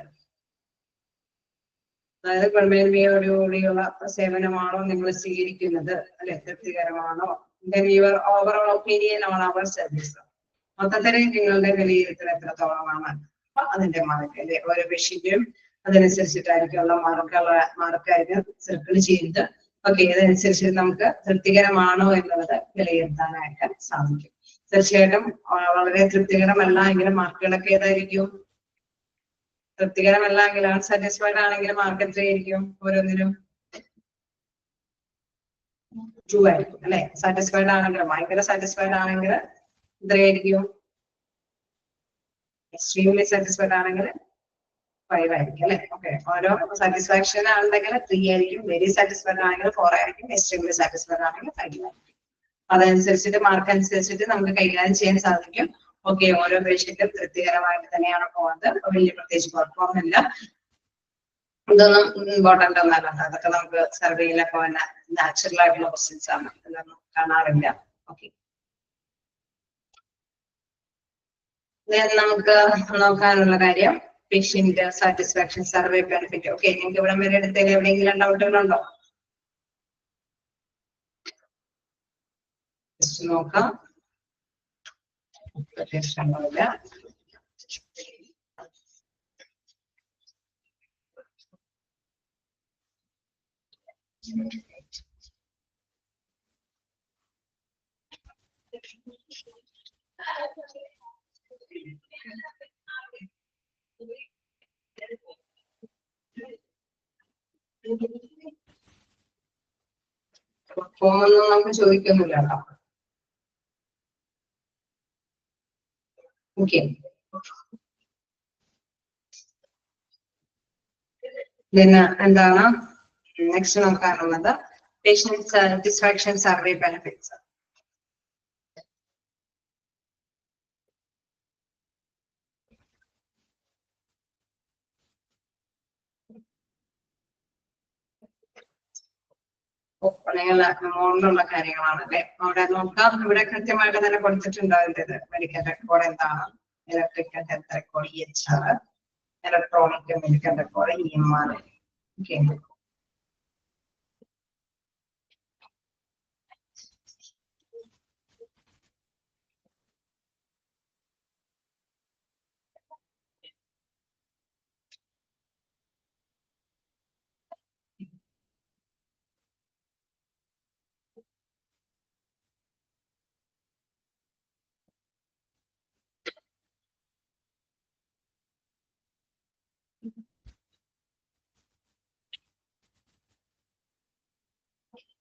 അതായത് ഗുണമേന്മയോടുകൂടിയുള്ള സേവനമാണോ നിങ്ങൾ സ്വീകരിക്കുന്നത്, അല്ലെ, തൃപ്തികരമാണോ. Then your overall opinion on our service. മൊത്തത്തിൽ നിങ്ങളുടെ വിലയിരുത്തൽ എത്രത്തോളമാണ്, അതിന്റെ മാർക്ക്, അല്ലെ. ഓരോ പേഷ്യന്റും അതനുസരിച്ചിട്ടായിരിക്കുള്ള മാർക്കായിരിക്കും സർക്കിൾ ചെയ്യുന്നത്. ഓക്കെ, അതനുസരിച്ച് നമുക്ക് തൃപ്തികരമാണോ എന്നുള്ളത് വിലയിരുത്താനായിട്ട് സാധിക്കും. തീർച്ചയായിട്ടും വളരെ തൃപ്തികരമല്ല എങ്കിലും മാർക്കുകളൊക്കെ ഏതായിരിക്കും, തൃപ്തികരമല്ല എങ്കിൽ സാറ്റിസ്ഫൈഡ് ആണെങ്കിൽ മാർക്ക് എത്രയായിരിക്കും ഓരോന്നിനും? 2 ആയിരിക്കും, അല്ലെ. സാറ്റിസ്ഫൈഡ് ആണെങ്കിൽ ഭയങ്കര സാറ്റിസ്ഫൈഡ് ആണെങ്കിൽ എത്രയായിരിക്കും? എക്സ്ട്രീംലി സാറ്റിസ്ഫൈഡ് ആണെങ്കിൽ 5 ആയിരിക്കും, അല്ലെ. ഓക്കെ, ഓരോ സാറ്റിസ്ഫാക്ഷൻ ആണെങ്കിൽ 3 ആയിരിക്കും, വെരി സാറ്റിസ്ഫൈഡ് ആണെങ്കിൽ 4 ആയിരിക്കും, എക്സ്ട്രീംലി സാറ്റിസ്ഫൈഡ് ആണെങ്കിൽ 5 ആയിരിക്കും. അതനുസരിച്ചിട്ട് മാർക്ക് അനുസരിച്ചിട്ട് നമുക്ക് കൈകാര്യം ചെയ്യാൻ സാധിക്കും. ഓക്കെ, ഓരോ പേഷ്യന്റും തൃപ്തികരമായിട്ട് തന്നെയാണ് പോകുന്നത്, വലിയ പ്രത്യേകിച്ച് കുഴപ്പമൊന്നുമില്ല. ഇതൊന്നും ഇമ്പോർട്ടന്റ് ഒന്നല്ല, അതൊക്കെ നമുക്ക് സർവേയിലൊക്കെ വന്ന നാച്ചുറൽ ആയിട്ടുള്ള ക്വസ്റ്റ്യൻസ് ആണ്, ഇതൊന്നും കാണാറില്ല. ഓക്കെ, നമുക്ക് നോക്കാനുള്ള കാര്യം patient satisfaction survey benefit. Okay, നിങ്ങൾക്ക് ഇവിടെ വരെ എടുത്തതിൽ എവിടെയെങ്കിലും ഡൗട്ടുകളുണ്ടോ? നോക്കാം. പ്രശ്നങ്ങളില്ല. ഫോമൊന്നും നമുക്ക് ചോദിക്കുന്നില്ല കേട്ടോ. ഓക്കെ, പിന്നെ എന്താണ് നെക്സ്റ്റ് നോക്കാനുള്ളത്? Patient satisfaction survey benefits. മോളിലുള്ള കാര്യങ്ങളാണല്ലേ. അവിടെ നോക്കാം. ഇവിടെ കൃത്യമായിട്ട് തന്നെ കൊടുത്തിട്ടുണ്ടാവില്ലത്. മെഡിക്കൽ റെക്കോർഡ് എന്താണ്, electrical health record, EHR, electronic medical record, EMR.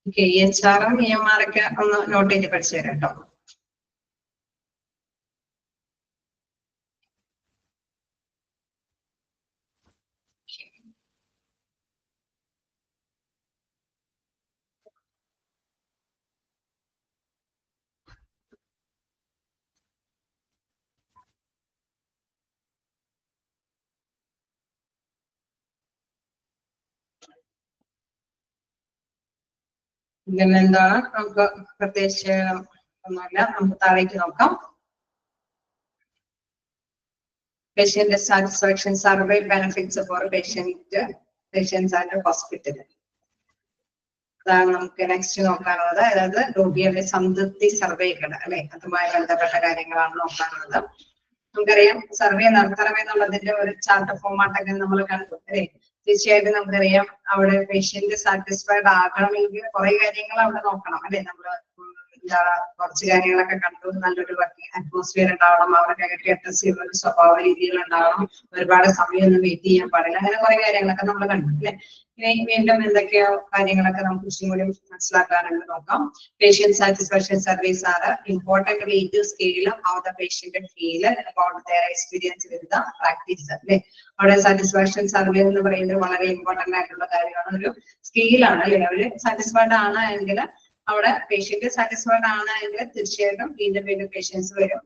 Okay, EHR-ഉം EMR ഒക്കെ ഒന്ന് നോട്ട് ചെയ്ത് പഠിച്ചു തരാം കേട്ടോ. ഇതിൽ എന്താണ് നമുക്ക് പ്രത്യേകിച്ച് ഒന്നുമില്ല. നമുക്ക് താഴേക്ക് നോക്കാം. Patient satisfaction survey benefits for patients and hospital. അതാണ് നമുക്ക് നെക്സ്റ്റ് നോക്കാനുള്ളത്. അതായത് രോഗിയുടെ സംതൃപ്തി സർവേകൾ അല്ലെ, അതുമായി ബന്ധപ്പെട്ട കാര്യങ്ങളാണ് നോക്കാനുള്ളത്. നമുക്കറിയാം സർവേ നടത്തണമെന്നുള്ളതിന്റെ ഒരു ചാർട്ട് ഫോമാട്ടൊക്കെ നമ്മൾ കണ്ടു അല്ലെ. തീർച്ചയായിട്ടും നമുക്കറിയാം അവിടെ പേഷ്യന്റ് സാറ്റിസ്ഫൈഡ് ആകണമെങ്കിൽ കുറെ കാര്യങ്ങൾ അവിടെ നോക്കണം അല്ലെ. നമ്മള് എന്താ കുറച്ച് കാര്യങ്ങളൊക്കെ കണ്ടു. നല്ലൊരു വർക്കിംഗ് അറ്റ്മോസ്ഫിയർ ഉണ്ടാവണം, അവർക്ക് അഗ്രസീവ് ഒരു സ്വഭാവ രീതികൾ ഉണ്ടാവണം, ഒരുപാട് സമയമൊന്നും വെയിറ്റ് ചെയ്യാൻ പാടില്ല, അങ്ങനെ കുറെ കാര്യങ്ങളൊക്കെ നമ്മൾ കണ്ടു അല്ലെ. ഇനി വീണ്ടും എന്തൊക്കെയോ കാര്യങ്ങളൊക്കെ നമുക്ക് കുറച്ചും കൂടി മനസ്സിലാക്കാനുണ്ട് നോക്കാം. Patient satisfaction service are important way to scale how the patient feel about their experience with the practice അല്ലെ. അവിടെ സാറ്റിസ്ഫാക്ഷൻ സർവേ എന്ന് പറയുന്നത് വളരെ ഇമ്പോർട്ടന്റ് ആയിട്ടുള്ള കാര്യമാണ്, ഒരു സ്കെയിലാണ് അല്ലെ. അവര് സാറ്റിസ്ഫൈഡ് ആണ് എങ്കിൽ, അവിടെ പേഷ്യന്റ് സാറ്റിസ്ഫൈഡ് ആണ് എങ്കിൽ തീർച്ചയായിട്ടും വീണ്ടും വീണ്ടും പേഷ്യൻസ് വരും.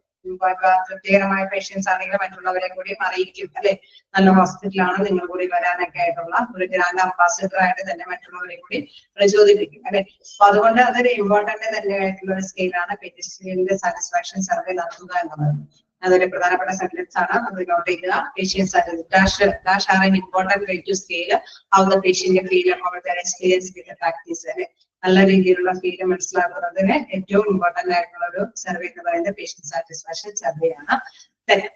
തൃപ്തികരമായ പേഷ്യൻസ് ആണെങ്കിൽ മറ്റുള്ളവരെ കൂടി അറിയിക്കും അല്ലെ. നല്ല ഹോസ്പിറ്റലാണ്, നിങ്ങൾ കൂടി വരാനൊക്കെ ആയിട്ടുള്ള ഒരു ഗ്രാൻഡ് അംബാസിഡർ ആയിട്ട് തന്നെ മറ്റുള്ളവരെ കൂടി പ്രചോദിപ്പിക്കും അല്ലെ. അപ്പൊ അതുകൊണ്ട് അതൊരു ഇമ്പോർട്ടന്റ് തന്നെ ആയിട്ടുള്ള ഒരു സ്കെയിലാണ് പേഷ്യന്റ് സാറ്റിസ്ഫാക്ഷൻ സർവേ നടത്തുക എന്നുള്ളത്. അതൊരു പ്രധാനപ്പെട്ട സെന്റൻസ് ആണ്, അത് നോട്ട് ചെയ്യുക. Patients are an important way to scale how the patient feel about their experience with practice അല്ലെ. നല്ല രീതിയിലുള്ള ഫീല് മനസ്സിലാക്കുന്നതിന് ഏറ്റവും ഇമ്പോർട്ടന്റ് ആയിട്ടുള്ള ഒരു സർവേ എന്ന് പറയുന്നത് പേഷ്യന്റ് സാറ്റിസ്ഫാക്ഷൻ സർവേ ആണ്.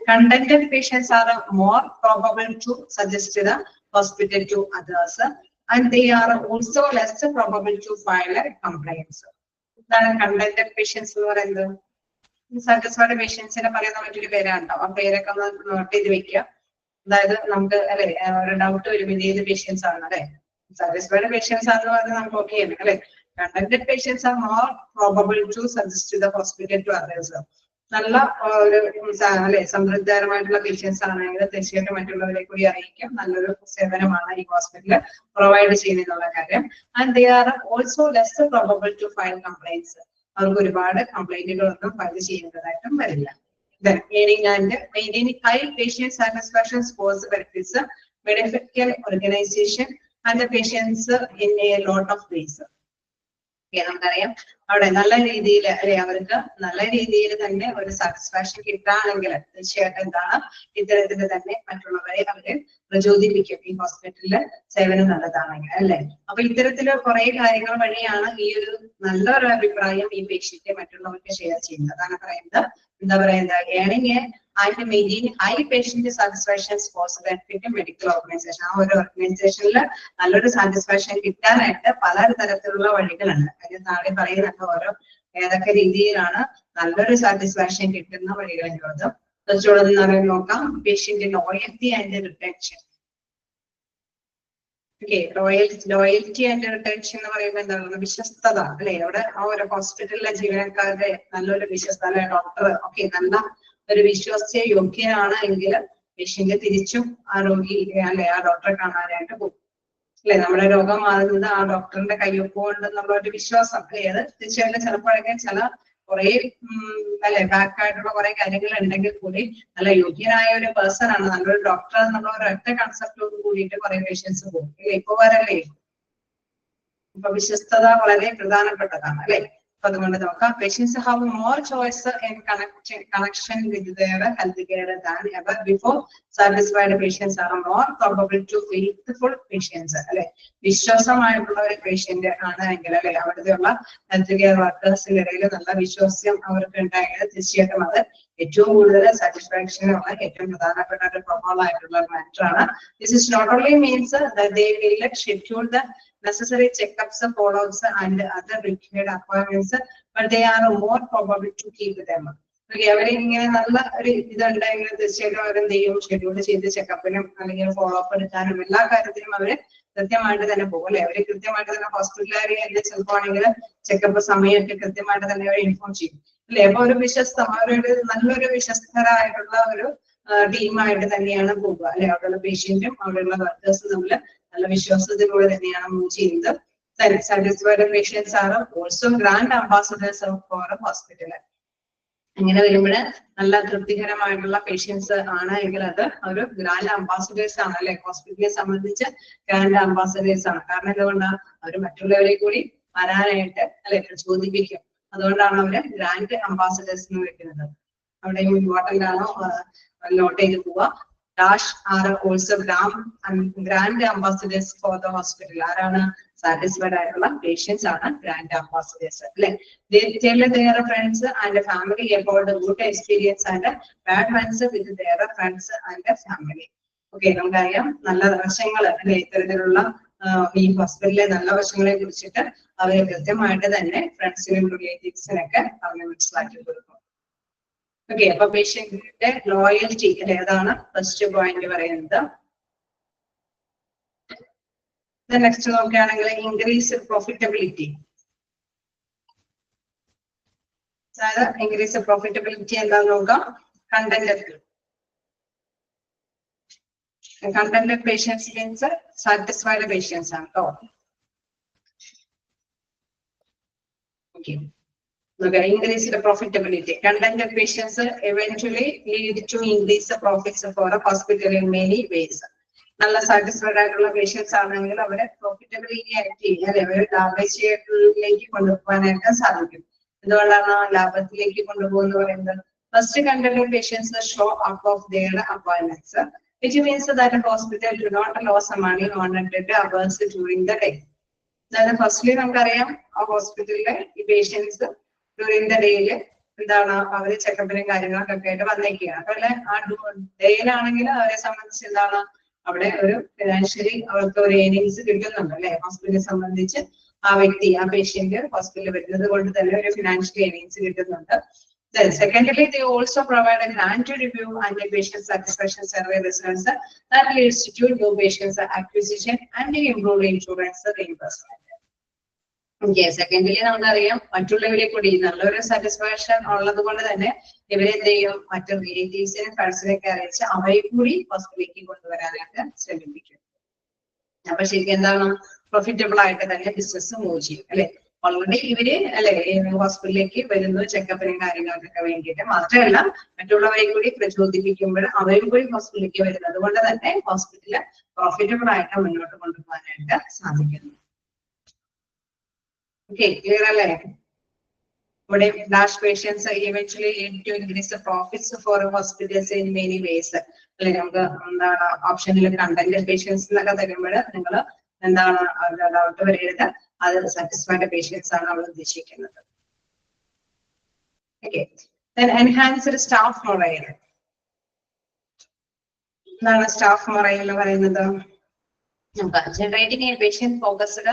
Contented patients are more probable to suggest the hospital to others, and they are also less probable to file complaints. ഇതാണ് contented patients എന്ന് പറയുന്നത്. സാറ്റിസ്ഫൈഡ് പേഷ്യൻസിനെ പറയുന്ന മറ്റൊരു പേരാണോ? ആ പേരൊക്കെ ഒന്ന് നോട്ട് ചെയ്ത് വെക്കുക. അതായത് നമുക്ക് അല്ലെ ഒരു ഡൗട്ട് വരും, ഏത് പേഷ്യൻസ് ആണ് അല്ലെ. സാറ്റിസ്ഫൈഡ് പേഷ്യൻസ് ആണെന്ന് പറഞ്ഞാൽ നമുക്ക് ഓക്കെ ആണ് അല്ലെ. Contented patients are more probable to suggest the hospital to others. നല്ല ഒരു അല്ലെ സംതൃപ്തികരമായിട്ടുള്ള പേഷ്യൻസ് ആണെങ്കിൽ തീർച്ചയായിട്ടും മറ്റുള്ളവരെ കൂടി അറിയിക്കും. നല്ലൊരു സേവനമാണ് ഈ ഹോസ്പിറ്റല് പ്രൊവൈഡ് ചെയ്യുന്നുള്ള കാര്യം. And they are also less probable to file complaints. അവർക്ക് ഒരുപാട് കംപ്ലൈന്റുകളൊന്നും ഫയൽ ചെയ്യേണ്ടതായിട്ടും വരില്ല. Meaning and maintaining high patient satisfaction scores benefits medical organization and the patients in a lot of ways. നമുക്കറിയാം അവിടെ നല്ല രീതിയിൽ അല്ലെ അവർക്ക് നല്ല രീതിയിൽ തന്നെ ഒരു സാറ്റിസ്ഫാക്ഷൻ കിട്ടാണെങ്കിൽ തീർച്ചയായിട്ടും എന്താണ് ഇത്തരത്തിൽ തന്നെ മറ്റുള്ളവരെ അവര് പ്രചോദിപ്പിക്കും ഈ ഹോസ്പിറ്റലില് സേവനം നല്ലതാണെങ്കിൽ അല്ലെ. അപ്പൊ ഇത്തരത്തില് കുറെ കാര്യങ്ങൾ വഴിയാണ് ഈ ഒരു നല്ലൊരു അഭിപ്രായം ഈ പേഷ്യന്റ് മറ്റുള്ളവർക്ക് ഷെയർ ചെയ്യുന്നത്. അതാണ് പറയുന്നത് എന്താ പറയുന്നത് ഏണിങ് and maintain high patient satisfaction for benefit medical organization. ആ ഒരു ഓർഗനൈസേഷനിൽ നല്ലൊരു സാറ്റിസ്ഫാക്ഷൻ കിട്ടാനായിട്ട് പല തരത്തിലുള്ള വഴികളുണ്ട്. അതിന് താഴെ പറയുന്നുണ്ട് ഓരോ ഏതൊക്കെ രീതിയിലാണ് നല്ലൊരു സാറ്റിസ്ഫാക്ഷൻ കിട്ടുന്ന വഴികളുള്ളത്. കുറച്ചുകൂടെ നോക്കാം. Patient loyalty and retention. Loyalty and retention എന്ന് പറയുമ്പോൾ എന്താണ് വിശ്വസ്തത അല്ലെ. അവിടെ ആ ഒരു ഹോസ്പിറ്റലിലെ ജീവനക്കാരുടെ നല്ലൊരു വിശ്വസ്ത അല്ലെ ഡോക്ടർ നല്ല ഒരു വിശ്വസ്ത യോഗ്യനാണ് എങ്കിൽ പേഷ്യന്റ് തിരിച്ചും ആ രോഗി അല്ലെ ആ ഡോക്ടറെ കാണാനായിട്ട് പോകും അല്ലെ. നമ്മുടെ രോഗം മാറുന്നത് ആ ഡോക്ടറിന്റെ കയ്യൊപ്പ് കൊണ്ടെന്നുള്ള ഒരു വിശ്വാസം അല്ലെ. അത് തീർച്ചയായിട്ടും ചിലപ്പോഴൊക്കെ ചില കുറെ അല്ലെ ബാക്ക് ആയിട്ടുള്ള കുറെ കാര്യങ്ങൾ ഉണ്ടെങ്കിൽ കൂടി നല്ല യോഗ്യനായ ഒരു പേഴ്സൺ ആണ് നല്ലൊരു ഡോക്ടർ എന്നുള്ള ഒരു ഒറ്റ കൺസെപ്റ്റോട് കൂടിയിട്ട് കുറെ പേഷ്യൻസ് പോകും അല്ലെ. ഇപ്പൊ വരല്ലേ ഇപ്പൊ വിശ്വസ്തത വളരെ പ്രധാനപ്പെട്ടതാണ് അല്ലെ. അപ്പൊ അതുകൊണ്ട് നോക്കാം. Patients have more choice in connection with their health care than ever before. Satisfied patients are more probable to faithful patients അല്ലെ. വിശ്വാസമായിട്ടുള്ള ഒരു പേഷ്യന്റ് ആണ് എങ്കിൽ അല്ലെ അവിടുത്തെയുള്ള ഹെൽത്ത് കെയർ വർക്കേഴ്സിന്റെ ഇടയിൽ നല്ല വിശ്വാസം അവർക്ക് ഉണ്ടായെങ്കിൽ തീർച്ചയായിട്ടും അത് ഏറ്റവും കൂടുതൽ സാറ്റിസ്ഫാക്ഷനുള്ള ഏറ്റവും പ്രധാനപ്പെട്ട ഒരു പ്രൊഫോൾ ആയിട്ടുള്ള മാറ്റർ ആണ്. This is not only means they will schedule the necessary checkups, follow-ups and other required appointments, but they are more probable to keep them. അവരെ ഇങ്ങനെ നല്ല ഒരു ഇതുണ്ടെങ്കിൽ തീർച്ചയായിട്ടും അവരെന്ത് ചെയ്യും ഷെഡ്യൂൾ ചെയ്ത് ചെക്കപ്പിനും അല്ലെങ്കിൽ ഫോളോ അപ്പ് എടുക്കാനും എല്ലാ കാര്യത്തിനും അവര് കൃത്യമായിട്ട് തന്നെ പോകും അല്ലെ. അവര് കൃത്യമായിട്ട് തന്നെ ഹോസ്പിറ്റലുകാരെ എല്ലാം ചിലപ്പോ ആണെങ്കിൽ ചെക്കപ്പ് സമയമൊക്കെ കൃത്യമായിട്ട് തന്നെ അവർ ഇൻഫോം ചെയ്യും അല്ലെ. അപ്പൊ ഒരു അവരുടെ നല്ലൊരു വിശ്വസ്തരായിട്ടുള്ള ഒരു ടീമായിട്ട് തന്നെയാണ് പോകുക അല്ലെ. അവിടെയുള്ള പേഷ്യന്റും അവിടെയുള്ള വർക്കേഴ്സും തമ്മിൽ നല്ല വിശ്വാസത്തിലൂടെ തന്നെയാണ് മൂവ് ചെയ്യുന്നത്. Satisfied patients are also grand ambassadors for a hospital. ഇങ്ങനെ വരുമ്പോഴ് നല്ല തൃപ്തികരമായിട്ടുള്ള പേഷ്യൻസ് ആണ് എങ്കിൽ അത് ഒരു ഗ്രാൻഡ് അംബാസഡേഴ്സ് ആണ് അല്ലെ. ഹോസ്പിറ്റലിനെ സംബന്ധിച്ച് ഗ്രാൻഡ് അംബാസഡേഴ്സ് ആണ്. കാരണം എന്തുകൊണ്ടാണ് അവർ മറ്റുള്ളവരെ കൂടി വരാനായിട്ട് അല്ലെ പ്രചോദിപ്പിക്കും. അതുകൊണ്ടാണ് അവര് ഗ്രാൻഡ് അംബാസഡേഴ്സ് എന്ന് വെക്കുന്നത്. അവിടെ ഇമ്പോർട്ടന്റ് ആണോ നോട്ട് ചെയ്ത് പോവാ. Dash R also grand ambassadors for the hospital. ആരാണ് സാറ്റിസ്ഫൈഡ് ആയിട്ടുള്ള പേഷ്യൻസ് ആണ് ഗ്രാൻഡ് അംബാസഡേഴ്സ് അല്ലെ. their friends and family about the good experience and bad ones with their friends and family. Okay നമുക്കറിയാം നല്ല വശങ്ങൾ അല്ലെ ഇത്തരത്തിലുള്ള ഈ ഹോസ്പിറ്റലിലെ നല്ല വശങ്ങളെ കുറിച്ചിട്ട് അവരെ കൃത്യമായിട്ട് തന്നെ ഫ്രണ്ട്സിനും റിലേറ്റീവ്സിനൊക്കെ പറഞ്ഞ് മനസ്സിലാക്കി കൊടുക്കും. ഓക്കെ അപ്പൊ പേഷ്യന്റിന്റെ ലോയൽറ്റി അല്ലെ അതാണ് ഫസ്റ്റ് പോയിന്റ് പറയുന്നത്. നെക്സ്റ്റ് നോക്കുകയാണെങ്കിൽ ഇൻക്രീസ് പ്രോഫിറ്റബിലിറ്റി. അതായത് ഇൻക്രീസ് പ്രോഫിറ്റബിലിറ്റി എന്താന്ന് നോക്കാം. Contented patients means satisfied patients ആണ് കേട്ടോ. Okay increase the profitability. Contented patients eventually lead to increase the profits for a hospital in many ways. നല്ല സാറ്റിസ്ഫൈഡ് ആയിട്ടുള്ള patients ആണെങ്കിൽ അവരെ പ്രോഫിറ്റബിലിറ്റി ആയിട്ട് അല്ലെ അവരെ ലാഭേച്ഛയിലേക്ക് കൊണ്ടുപോകാനായിട്ട് സാധിക്കും. എന്തുകൊണ്ടാണ് ലാഭത്തിലേക്ക് കൊണ്ടുപോകുന്ന പറയുന്നത്. First contented patients show up of their appointments, which means that a hospital do not lose money on dead hours during the day. അതായത് ഫസ്റ്റ്ലി നമുക്കറിയാം ആ ഹോസ്പിറ്റലിലെ ഈ പേഷ്യൻസ് ഡ്യൂറിങ് ദ ഡേയില് എന്താണ് അവര് ചെക്കപ്പിനും കാര്യങ്ങളൊക്കെ ആയിട്ട് വന്നേക്കുകയാണ്. അപ്പൊ അല്ലെ ആ ഡേയിലാണെങ്കിൽ അവരെ സംബന്ധിച്ച് എന്താണ് അവിടെ ഒരു ഫിനാൻഷ്യലി അവർക്ക് ഒരു ഏർണിങ്സ് കിട്ടുന്നുണ്ട് അല്ലെ. ഹോസ്പിറ്റലിനെ സംബന്ധിച്ച് ആ വ്യക്തി ആ പേഷ്യന്റ് ഹോസ്പിറ്റലിൽ വരുന്നത് കൊണ്ട് തന്നെ ഒരു ഫിനാൻഷ്യൽ ഏർണിങ്സ് കിട്ടുന്നുണ്ട്. Secondly, they also provide a grant review and a patient satisfaction survey results that leads to new patients acquisition and improved insurance reimbursement. സെക്കൻഡലി നമുക്കറിയാം മറ്റുള്ളവരെ കൂടി നല്ലൊരു സാറ്റിസ്ഫാക്ഷൻ ഉള്ളത് കൊണ്ട് തന്നെ ഇവരെന്ത് ചെയ്യും മറ്റു റിലേറ്റീവ്സിനെ ഫ്രണ്ട്സിനൊക്കെ അറിയിച്ച് അവരെ കൂടി ഹോസ്പിറ്റലിലേക്ക് കൊണ്ടുവരാനായിട്ട് ശ്രമിപ്പിക്കും. അപ്പൊ ശരിക്കും എന്താണ് പ്രോഫിറ്റബിൾ ആയിട്ട് തന്നെ ബിസിനസ് മൂവ് ചെയ്യും അല്ലെ. ഓൾറെഡി ഇവര് അല്ലെ ഹോസ്പിറ്റലിലേക്ക് വരുന്നു ചെക്കപ്പിനും കാര്യങ്ങൾക്കൊക്കെ വേണ്ടിയിട്ട്. മാത്രമല്ല മറ്റുള്ളവരെ കൂടി പ്രചോദിപ്പിക്കുമ്പോൾ അവരും കൂടി ഹോസ്പിറ്റലിലേക്ക് വരുന്നത് കൊണ്ട് തന്നെ ഹോസ്പിറ്റല് പ്രോഫിറ്റബിൾ ആയിട്ട് മുന്നോട്ട് കൊണ്ടുപോകാനായിട്ട് സാധിക്കുന്നു. ഓക്കെ, ക്ലിയർ അല്ലേ? ഇവിടെ dash patients eventually aim to increase the profits for hospitals in many ways. അല്ലെ നമുക്ക് എന്താണ് ഓപ്ഷനിൽ കണ്ടന്റ് പേഷ്യൻസ് എന്നൊക്കെ തരുമ്പോൾ നിങ്ങൾ എന്താണ് ഡൗട്ട് വരരുത്, അത് സാറ്റിസ്ഫൈഡ് പേഷ്യൻസ് ആണ് നമ്മൾ ഉദ്ദേശിക്കുന്നത്. Okay, enhanced staff morale. എന്താണ് സ്റ്റാഫ് മൊറൈൽ എന്ന് പറയുന്നത്? Generating a patient-focused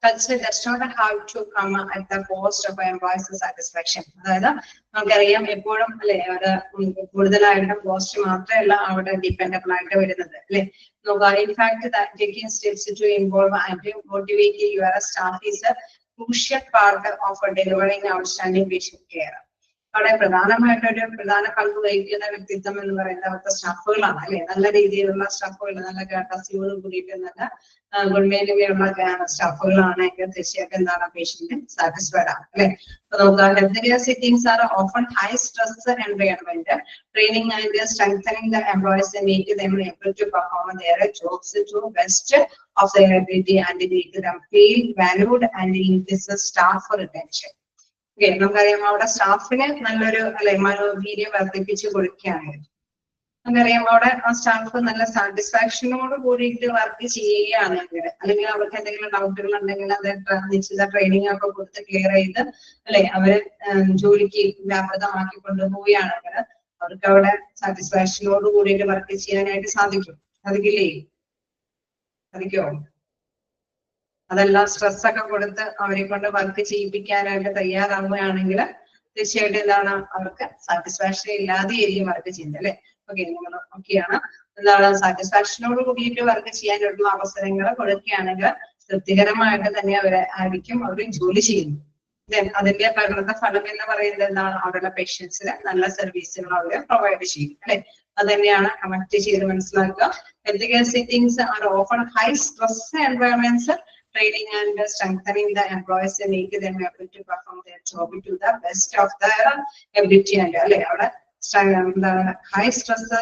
culture does not have to come at the cost of employees' satisfaction. അതായത് നമുക്കറിയാം എപ്പോഴും അല്ലെ അവിടെ കൂടുതലായിട്ട് കോസ്റ്റ് മാത്രമല്ല അവിടെ ഡിപ്പെൻഡബിൾ ആയിട്ട് വരുന്നത് അല്ലെ. In fact taking steps to involve and motivate your staff is a crucial part of delivering outstanding patient care. അവിടെ പ്രധാനമായിട്ടൊരു പ്രധാന പങ്ക് വഹിക്കുന്ന വ്യക്തിത്വം എന്ന് പറയുന്നത് അവിടുത്തെ സ്റ്റാഫുകളാണ് അല്ലെ. നല്ല രീതിയിലുള്ള സ്റ്റാഫുകൾ, നല്ല കപ്പാസിറ്റിയോട് കൂടിയിട്ട് നല്ല ഗുണമേന്മയുള്ള സ്റ്റാഫുകളാണ് എങ്കിൽ തീർച്ചയായിട്ടും എന്താണ് പേഷ്യന്റ് സാറ്റിസ്ഫൈഡ് ആണ് അല്ലെ. അപ്പൊ നമുക്ക് health care settings are often high stress environment. Training and strengthening the employees make them able to perform their jobs to best of their ability and make them feel valued and increase staff retention. നമുക്കറിയാം അവിടെ സ്റ്റാഫിന് നല്ലൊരു അല്ലെ മനോവീര്യം വർദ്ധിപ്പിച്ചു കൊടുക്കുകയാണ്. നമുക്കറിയാം അവിടെ ആ staff നല്ല സാറ്റിസ്ഫാക്ഷനോട് കൂടിയിട്ട് വർക്ക് ചെയ്യുകയാണെങ്കിൽ, അല്ലെങ്കിൽ അവർക്ക് എന്തെങ്കിലും ഡൗട്ടുകൾ ഉണ്ടെങ്കിൽ അത് നിശ്ചിത ട്രെയിനിങ് ഒക്കെ കൊടുത്ത് ക്ലിയർ ചെയ്ത് അല്ലെ അവര് ജോലിക്ക് വ്യാപൃതമാക്കി കൊണ്ടുപോവുകയാണെങ്കിൽ അവർക്ക് അവിടെ സാറ്റിസ്ഫാക്ഷനോട് കൂടിയിട്ട് വർക്ക് ചെയ്യാനായിട്ട് സാധിക്കില്ലേ? സാധിക്കുമോ? അതെല്ലാം സ്ട്രെസ് ഒക്കെ കൊടുത്ത് അവരെ കൊണ്ട് വർക്ക് ചെയ്യിപ്പിക്കാനായിട്ട് തയ്യാറാവുകയാണെങ്കിൽ തീർച്ചയായിട്ടും എന്താണ് അവർക്ക് സാറ്റിസ്ഫാക്ഷൻ ഇല്ലാതെ ആയിരിക്കും വർക്ക് ചെയ്യുന്നത് അല്ലെ. ഓക്കെ, നിങ്ങൾ ഓക്കെയാണ്. എന്താണ് സാറ്റിസ്ഫാക്ഷനോട് കൂടിയിട്ട് വർക്ക് ചെയ്യാനുള്ള അവസരങ്ങൾ കൊടുക്കുകയാണെങ്കിൽ തൃപ്തികരമായിട്ട് തന്നെ ആയിരിക്കും അവർ ജോലി ചെയ്യുന്നു. അതിന്റെ പരിണത ഫലം എന്ന് പറയുന്നത് എന്താണ്? അവരുടെ പേഷ്യൻസിന് നല്ല സർവീസുകൾ അവർ പ്രൊവൈഡ് ചെയ്യും അല്ലെ. അത് തന്നെയാണ് കണക്ട് ചെയ്ത് മനസ്സിലാക്കുക. Health care settings are often high stress environments. Training and strengthening the employees and make them able to perform their job to the best of their ability. And അല്ലെ അവിടെ ഹൈ സ്ട്രെസ്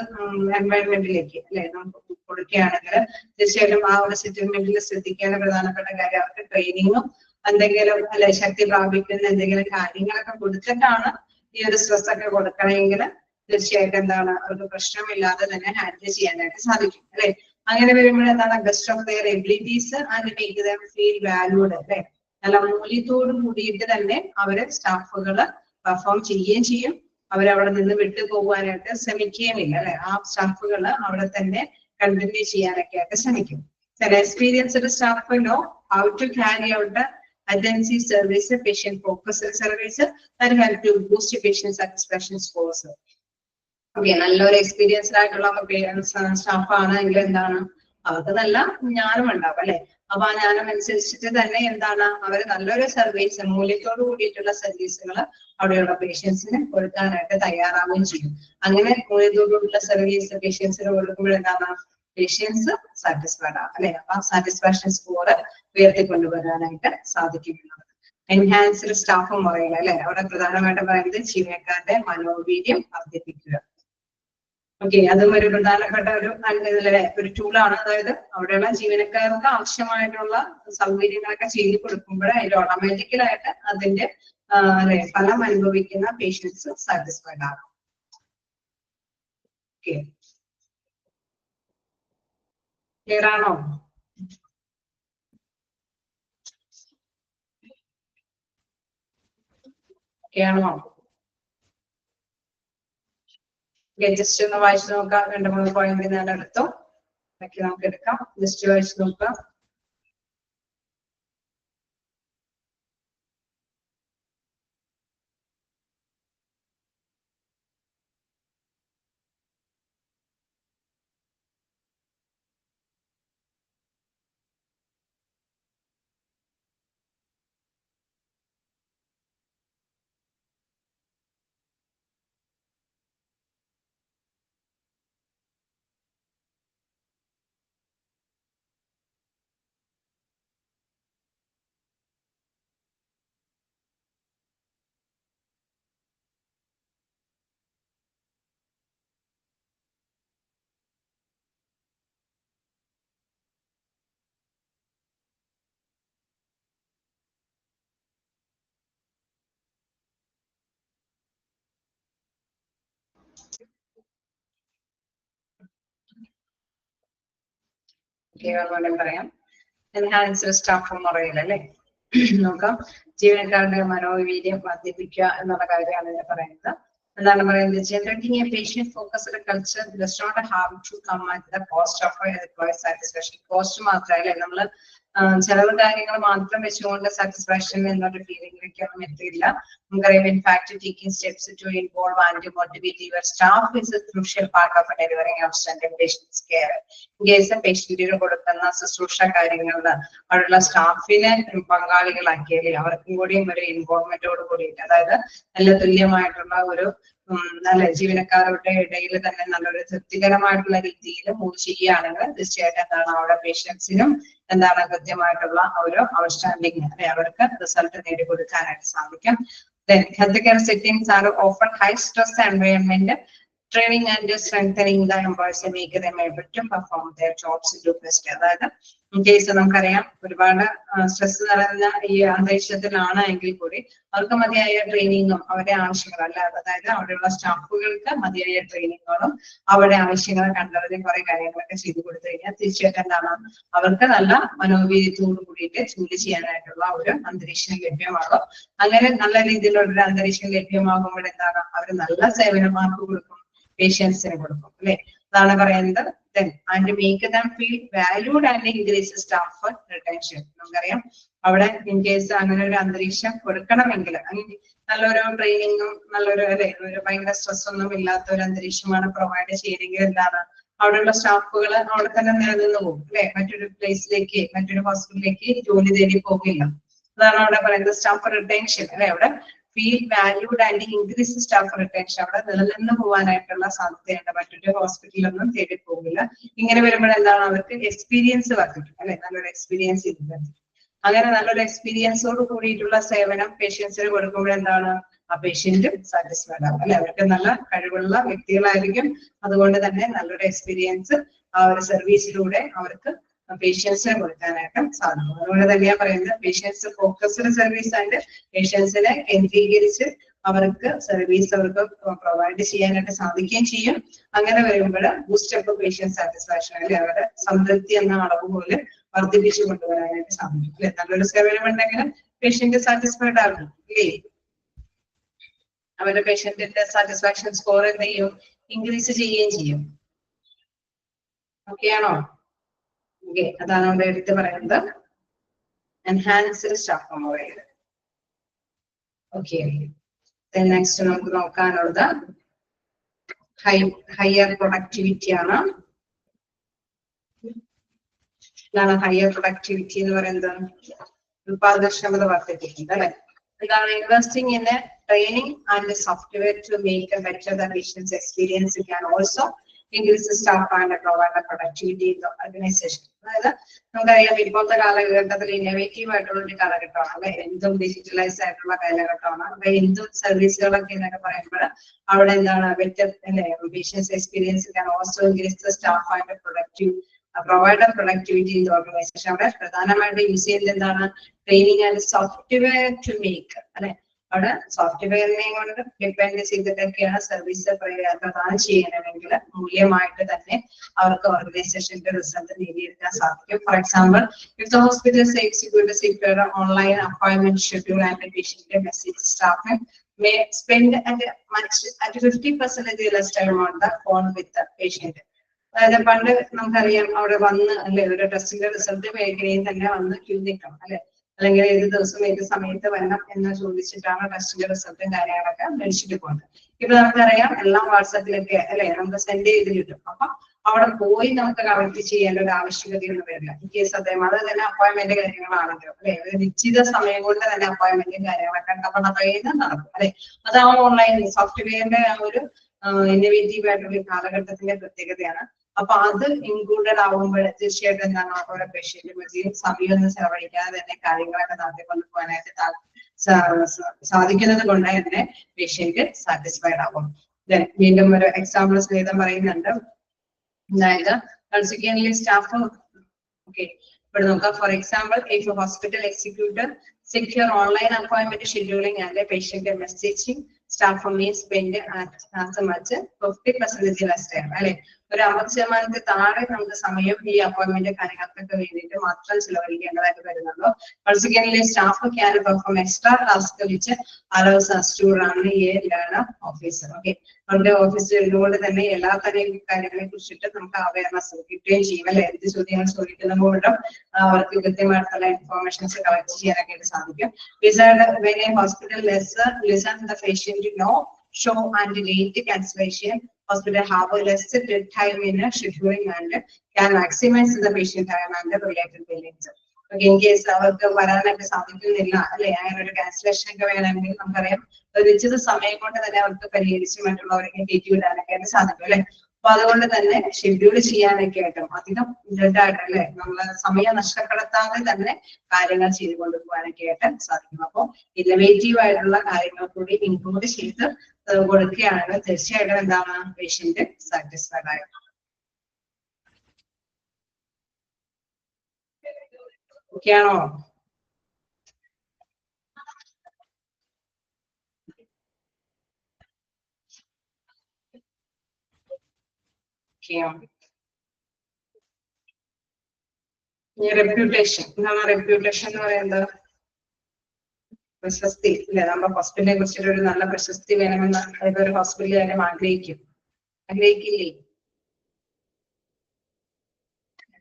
എൻവയൺമെന്റിലേക്ക് അല്ലെ നമുക്ക് കൊടുക്കുകയാണെങ്കിൽ തീർച്ചയായിട്ടും ആ ഒരു സെറ്റിൽമെന്റിൽ ശ്രദ്ധിക്കേണ്ട പ്രധാനപ്പെട്ട കാര്യം അവർക്ക് ട്രെയിനിങ്ങും എന്തെങ്കിലും അല്ലെ ശക്തി പ്രാപിക്കുന്ന എന്തെങ്കിലും കാര്യങ്ങളൊക്കെ കൊടുത്തിട്ടാണ് ഈ ഒരു സ്ട്രെസ് ഒക്കെ കൊടുക്കണമെങ്കിൽ തീർച്ചയായിട്ടും എന്താണ് അവർക്ക് പ്രശ്നമില്ലാതെ തന്നെ ഹാൻഡിൽ ചെയ്യാനായിട്ട് സാധിക്കും അല്ലെ. അങ്ങനെ വരുമ്പോൾ എന്താണ് best of their abilities and make them feel valued അല്ലെ. നല്ല മൂല്യത്തോട് കൂടിയിട്ട് തന്നെ അവര് സ്റ്റാഫുകള് പെർഫോം ചെയ്യുകയും ചെയ്യും. അവരവിടെ നിന്ന് വിട്ടു പോകാനായിട്ട് ശ്രമിക്കുകയുമില്ല അല്ലെ. ആ സ്റ്റാഫുകള് അവിടെ തന്നെ കണ്ടിന്യൂ ചെയ്യാനൊക്കെ ആയിട്ട് ശ്രമിക്കും. Experienced staff know how to carry out attentive service, patient focused service that help to boost patient satisfaction scores. Okay, നല്ലൊരു എക്സ്പീരിയൻസ്ഡ് ആയിട്ടുള്ള സ്റ്റാഫ് ആണെങ്കിൽ എന്താണ് അവർക്ക് നല്ല ജ്ഞാനം ഉണ്ടാവും അല്ലെ. അപ്പൊ ആ ജ്ഞാനം അനുസരിച്ചിട്ട് തന്നെ എന്താണ് അവർ നല്ലൊരു സർവീസ്, മൂല്യത്തോട് കൂടിയിട്ടുള്ള സർവീസുകൾ അവിടെയുള്ള പേഷ്യൻസിന് കൊടുക്കാനായിട്ട് തയ്യാറാവുകയും ചെയ്യും. അങ്ങനെ മൂല്യത്തോടുള്ള സർവീസ് പേഷ്യൻസിന് കൊടുക്കുമ്പോൾ എന്താണ് പേഷ്യൻസ് സാറ്റിസ്ഫൈഡ് ആണ് അല്ലെ. അപ്പൊ സാറ്റിസ്ഫാക്ഷൻ സ്കോർ ഉയർത്തിക്കൊണ്ടുവരാനായിട്ട് സാധിക്കുന്നുണ്ട്. എൻഹാൻസ്ഡ് സ്റ്റാഫ് പറയുക അല്ലെ. അവിടെ പ്രധാനമായിട്ടും പറയുന്നത് ജീവനക്കാരുടെ മനോവീര്യം വർദ്ധിപ്പിക്കുക. ഓക്കെ, അതും ഒരു പ്രധാനപ്പെട്ട ഒരു ടൂളാണ്. അതായത് അവിടെയുള്ള ജീവനക്കാർക്ക് ആവശ്യമായിട്ടുള്ള സൗകര്യങ്ങളൊക്കെ ചെയ്തു കൊടുക്കുമ്പോൾ അതിൽ ഓട്ടോമാറ്റിക്കലായിട്ട് അതിന്റെ ഫലം അനുഭവിക്കുന്ന പേഷ്യൻസ് സാറ്റിസ്ഫൈഡ് ആകും. ഓക്കെ, ക്ലിയർ ആണോ? ആണോ? ജസ്റ്റ് ഒന്ന് വായിച്ചു നോക്കാം. 2-3 പോയിന്റ് ഞാൻ എടുത്തു, നമുക്ക് എടുക്കാം. ജസ്റ്റ് വായിച്ചു നോക്കാം. പറയാം. എൻഹാൻസ്ഡ് സ്റ്റാഫ് എന്ന് പറയില്ല അല്ലെ. നോക്കാം, ജീവനക്കാരുടെ മനോവീര്യം വർദ്ധിപ്പിക്കുക എന്നുള്ള കാര്യമാണ് ഞാൻ പറയുന്നത്. എന്താണ് പറയുന്നത്? Generating a patient focused culture does not have to come at the cost of employee satisfaction. Cost മാത്രമല്ല, നമ്മള് ചെലവ് കാര്യങ്ങൾ മാത്രം വെച്ചുകൊണ്ട് സാറ്റിസ്ഫാക്ഷൻ എന്നൊരു ഫീലിംഗിലേക്കൊന്നും എത്തിയില്ല. നമുക്കറിയാം, in fact taking steps to involve and motivate your staff is a crucial part of delivering outstanding patients care. In case പേഷ്യന്റിന് കൊടുക്കുന്ന ശുശ്രൂഷ കാര്യങ്ങളിൽ അവിടെയുള്ള സ്റ്റാഫിനെ പങ്കാളികളാക്കിയാലേ അവർക്കും കൂടിയും ഒരു ഇൻവോൾവ്മെന്റോട് കൂടിയിട്ട്, അതായത് നല്ല തുല്യമായിട്ടുള്ള ഒരു നല്ല ജീവനക്കാരുടെ ഇടയിൽ തന്നെ നല്ലൊരു തൃപ്തികരമായിട്ടുള്ള രീതിയിൽ മൂവ് ചെയ്യുകയാണെങ്കിൽ തീർച്ചയായിട്ടും എന്താണ് അവിടെ പേഷ്യൻസിനും എന്താണ് കൃത്യമായിട്ടുള്ള ഒരു ഔട്ട്സ്റ്റാൻഡിങ് അല്ലെ അവർക്ക് റിസൾട്ട് നേടിക്കൊടുക്കാനായിട്ട് സാധിക്കും. Health care settings are often high stress environment. Training and strengthening the employees to make them able to perform their jobs to best. അതായത് ഇൻ കേസ് നമുക്കറിയാം ഒരുപാട് സ്ട്രെസ് നിറഞ്ഞ ഈ അന്തരീക്ഷത്തിലാണ് എങ്കിൽ കൂടി അവർക്ക് മതിയായ ട്രെയിനിങ്ങും അവരുടെ ആവശ്യങ്ങളല്ല, അതായത് അവിടെയുള്ള സ്റ്റാഫുകൾക്ക് മതിയായ ട്രെയിനിങ്ങുകളും അവരുടെ ആവശ്യങ്ങൾ കണ്ടറിഞ്ഞ് കുറെ കാര്യങ്ങളൊക്കെ ചെയ്തു കൊടുത്തു കഴിഞ്ഞാൽ തീർച്ചയായിട്ടും എന്താണ് അവർക്ക് നല്ല മനോവീര്യത്തോടു കൂടിയിട്ട് ജോലി ചെയ്യാനായിട്ടുള്ള ഒരു അന്തരീക്ഷം ലഭ്യമാകും. അങ്ങനെ നല്ല രീതിയിലുള്ള ഒരു അന്തരീക്ഷം ലഭ്യമാകുമ്പോൾ എന്താണ് അവർ നല്ല സേവനമാർക്ക് കൊടുക്കും, പേഷ്യൻസിന് കൊടുക്കും അല്ലെ. അതാണ് പറയുന്നത്. And make them feel valued and increase staff retention. നമുക്കറിയാം അവിടെ ഇൻ കേസ് അങ്ങനെ ഒരു അന്തരീക്ഷം കൊടുക്കണമെങ്കിൽ നല്ലൊരു ട്രെയിനിങ്ങും നല്ലൊരു അല്ലെ ഒരു ഭയങ്കര സ്ട്രെസ് ഒന്നും ഇല്ലാത്ത ഒരു അന്തരീക്ഷമാണ് പ്രൊവൈഡ് ചെയ്യണമെങ്കിൽ എന്താണ് അവിടെയുള്ള സ്റ്റാഫുകൾ അവിടെ തന്നെ നിലനിന്ന് പോകും അല്ലെ. മറ്റൊരു പ്ലേസിലേക്ക് മറ്റൊരു ഹോസ്പിറ്റലിലേക്ക് ജോലി തേടി പോകില്ല. അതാണ് അവിടെ പറയുന്നത് സ്റ്റാഫ് റിട്ടൻഷൻ അല്ലെ. അവിടെ feel valued and increase staff retention, അവിടെ നിലനിന്ന് പോകാനായിട്ടുള്ള സാധ്യതയുണ്ട്. മറ്റൊരു ഹോസ്പിറ്റലൊന്നും തേടി പോകില്ല. ഇങ്ങനെ വരുമ്പോൾ എന്താണ് അവർക്ക് എക്സ്പീരിയൻസ് വർദ്ധിക്കും അല്ലെ, നല്ലൊരു എക്സ്പീരിയൻസ് ഇല്ല. അങ്ങനെ നല്ലൊരു എക്സ്പീരിയൻസോട് കൂടിയിട്ടുള്ള സേവനം പേഷ്യൻസിന് കൊടുക്കുമ്പോൾ എന്താണ് ആ പേഷ്യന്റ് സാറ്റിസ്ഫൈഡ് ആവും അല്ലെ. അവർക്ക് നല്ല കഴിവുള്ള വ്യക്തികളായിരിക്കും. അതുകൊണ്ട് തന്നെ നല്ലൊരു എക്സ്പീരിയൻസ് ആ ഒരു സർവീസിലൂടെ അവർക്ക് പേഷ്യൻസിനെ കൊടുക്കാനായിട്ട് സാധിക്കും. അതുകൊണ്ട് തന്നെയാ പറയുന്നത് പേഷ്യൻസ് ഫോക്കസ്ഡ് സർവീസ് ആൻഡ് പേഷ്യൻസിനെ കേന്ദ്രീകരിച്ച് അവർക്ക് സർവീസ് അവർക്ക് പ്രൊവൈഡ് ചെയ്യാനായിട്ട് സാധിക്കുകയും ചെയ്യും. അങ്ങനെ വരുമ്പോൾ ബൂസ്റ്റപ്പ് പേഷ്യന്റ് സാറ്റിസ്ഫാക്ഷൻ അല്ലെ അവരുടെ സംതൃപ്തി എന്ന അളവ് പോലെ വർദ്ധിപ്പിച്ചു കൊണ്ടുവരാനായിട്ട് സാധിക്കും അല്ലെ. നല്ലൊരു സേവനം ഉണ്ടെങ്കിൽ പേഷ്യന്റ് സാറ്റിസ്ഫൈഡ് ആകും അല്ലേ. അവരുടെ പേഷ്യന്റിന്റെ സാറ്റിസ്ഫാക്ഷൻ സ്കോർ എന്ത് ചെയ്യും, ഇൻക്രീസ് ചെയ്യുകയും ചെയ്യും. ഓക്കെ ആണോ? ഓക്കെ, അതാണ് അവിടെ എടുത്ത് പറയുന്നത് enhanced staff mobile. Okay, next നമുക്ക് നോക്കാനുള്ളത് ഹയർ പ്രൊഡക്ടിവിറ്റി ആണ്. എന്താണ് ഹയർ പ്രൊഡക്ടിവിറ്റി എന്ന് പറയുന്നത്? ഉത്പാദനക്ഷമത വർദ്ധിപ്പിക്കുന്നത് അല്ലെ. എന്താണ് investing in training and software to make a better the patients experience can also increase staff and provide the productivity in the organization. അതായത് നമുക്കറിയാം ഇപ്പോഴത്തെ കാലഘട്ടത്തിൽ ഇന്നോവേറ്റീവ് ആയിട്ടുള്ള ഒരു കാലഘട്ടമാണ് അല്ലെ. എന്തും ഡിജിറ്റലൈസ് ആയിട്ടുള്ള കാലഘട്ടമാണ്. അപ്പൊ എന്തും സർവീസുകളൊക്കെ എന്നൊക്കെ പറയുമ്പോൾ അവിടെ എന്താണ് ബെറ്റർ അല്ലെ patients experience can also increase the staff and productive provide productivity in the organisation. അവിടെ പ്രധാനമായിട്ട് യൂസ് ചെയ്യുന്നത് എന്താണ്? Training and software to make അല്ലെ. അവിടെ സോഫ്റ്റ്വെയറിനെ കൊണ്ട് ഡിപ്പെൻഡ് ചെയ്തിട്ടൊക്കെയാണ് സർവീസ് പ്രദാനം ചെയ്യണമെങ്കിൽ മൂല്യമായിട്ട് തന്നെ അവർക്ക് ഓർഗനൈസേഷന്റെ റിസൾട്ട് നേടിയെടുക്കാൻ സാധിക്കും. For example, if the hospital execute secure online appointment schedule and patient message staff may spend at 50% less time on the phone with the patient. അതായത് പണ്ട് നമുക്കറിയാം അവിടെ വന്ന് അല്ലെ ഒരു ടെസ്റ്റിന്റെ റിസൾട്ട് വേഗനയും തന്നെ വന്ന് ക്യൂ നിൽക്കണം അല്ലെ, അല്ലെങ്കിൽ ഏത് ദിവസം ഏത് സമയത്ത് വരണം എന്ന് ചോദിച്ചിട്ടാണ് ടെസ്റ്റിന്റെ റിസൾട്ടും കാര്യങ്ങളൊക്കെ മേടിച്ചിട്ട് പോകുന്നത്. ഇപ്പൊ നമുക്കറിയാം എല്ലാം വാട്സാപ്പിലൊക്കെ അല്ലെ നമുക്ക് സെൻഡ് ചെയ്ത് കിട്ടും. അപ്പൊ അവിടെ പോയി നമുക്ക് കളക്ട് ചെയ്യേണ്ട ഒരു ആവശ്യകതയൊന്നും വരില്ല. ഇൻ കേസ് അദ്ദേഹം അത് തന്നെ അപ്പോയിന്റ്മെന്റ് കാര്യങ്ങളാണല്ലോ അല്ലെ, ഒരു നിശ്ചിത സമയം കൊണ്ട് തന്നെ അപ്പോയിന്റ്മെന്റും കാര്യങ്ങളൊക്കെ നടക്കും അല്ലെ. അത് ആ ഓൺലൈൻ സോഫ്റ്റ്വെയറിന്റെ ആ ഒരു ഇന്നോവേറ്റീവ് ആയിട്ടുള്ള കാലഘട്ടത്തിന്റെ പ്രത്യേകതയാണ്. അപ്പൊ അത് ഇൻക്ലൂഡഡ് ആവുമ്പോൾ തീർച്ചയായിട്ടും എന്താണ് ഓരോ പേഷ്യന്റ് മതിയും സമയമൊന്നും ചെലവഴിക്കാതെ തന്നെ കാര്യങ്ങളൊക്കെ നടത്തിക്കൊണ്ട് പോകാനായിട്ട് സാധിക്കുന്നത് കൊണ്ട് തന്നെ പേഷ്യന്റ് സാറ്റിസ്ഫൈഡ് ആകും. വീണ്ടും ഒരു എക്സാമ്പിൾ സ്നേഹിതം പറയുന്നുണ്ട്. അതായത് കൺസിക്വന്റ്ലി സ്റ്റാഫ് ഓക്കെ ഇവിടെ നോക്കാം. Four example, if hospital executive secure online appointment scheduling and patient messaging staff from me spend as much 50% less time. അല്ലെ, ഒരു 50% താഴെ നമുക്ക് സമയം ഈ അപ്പോയിന്റ്മെന്റ് കാര്യങ്ങൾക്കൊക്കെ വേണ്ടിയിട്ട് മാത്രം ചിലവഴിക്കേണ്ടതായിട്ട് വരുന്നുള്ളൂ. Consequently, staff can perform extra tasks which allows us to run a learner office. Okay, നമ്മുടെ ഓഫീസിലൂടെ തന്നെ എല്ലാ തരം കാര്യങ്ങളെ കുറിച്ചിട്ട് നമുക്ക് അവയർനെസ് കിട്ടുകയും ചെയ്യും. അല്ലെ, എന്ത് ചോദ്യങ്ങൾ ചോദിക്കുന്നതുകൊണ്ടും അവർക്ക് കൃത്യമായിട്ടുള്ള ഇൻഫോർമേഷൻസ് കളക്ട് ചെയ്യാനൊക്കെ സാധിക്കും. When a hospital listen the patient know, show and late cancellation, hospital have a less time in scheduling and can maximize the patient time and the related billings. Okay, in case അവർക്ക് വരാനൊക്കെ സാധിക്കുന്നില്ല, അല്ലെ, അങ്ങനെ ഒരു cancellation ഒക്കെ വേണമെങ്കിൽ നമുക്കറിയാം ഒരു നിശ്ചിത സമയം കൊണ്ട് തന്നെ അവർക്ക് പരിഹരിച്ച് മറ്റുള്ളവർക്ക് കയറ്റി വിടാനൊക്കെ ആയിട്ട് സാധിക്കും. അല്ലെ, അപ്പൊ അതുകൊണ്ട് തന്നെ ഷെഡ്യൂൾ ചെയ്യാനൊക്കെ ആയിട്ടും അധികം ഇതായിട്ട്, അല്ലെ, നമ്മൾ സമയം നഷ്ടപ്പെടുത്താതെ തന്നെ കാര്യങ്ങൾ ചെയ്തു കൊണ്ടുപോകാനൊക്കെ ആയിട്ട് സാധിക്കും. അപ്പോൾ ഇന്നോവേറ്റീവ് ആയിട്ടുള്ള കാര്യങ്ങൾ കൂടി ഇൻക്ലൂഡ് ചെയ്ത് കൊടുക്കുകയാണ് തീർച്ചയായിട്ടും എന്താണ് പേഷ്യന്റ് സാറ്റിസ്ഫൈഡ് ആയത്. ഓക്കെയാണോ? റെപ്യൂട്ടേഷൻ, എന്താണ് റെപ്യൂട്ടേഷൻ എന്ന് പറയുന്നത്? പ്രശസ്തി, അല്ലെ, നമ്മുടെ ഹോസ്പിറ്റലിനെ കുറിച്ചിട്ട് ഒരു നല്ല പ്രശസ്തി വേണമെന്ന് ഏതൊരു ഹോസ്പിറ്റലിലും ആഗ്രഹിക്കില്ലേ?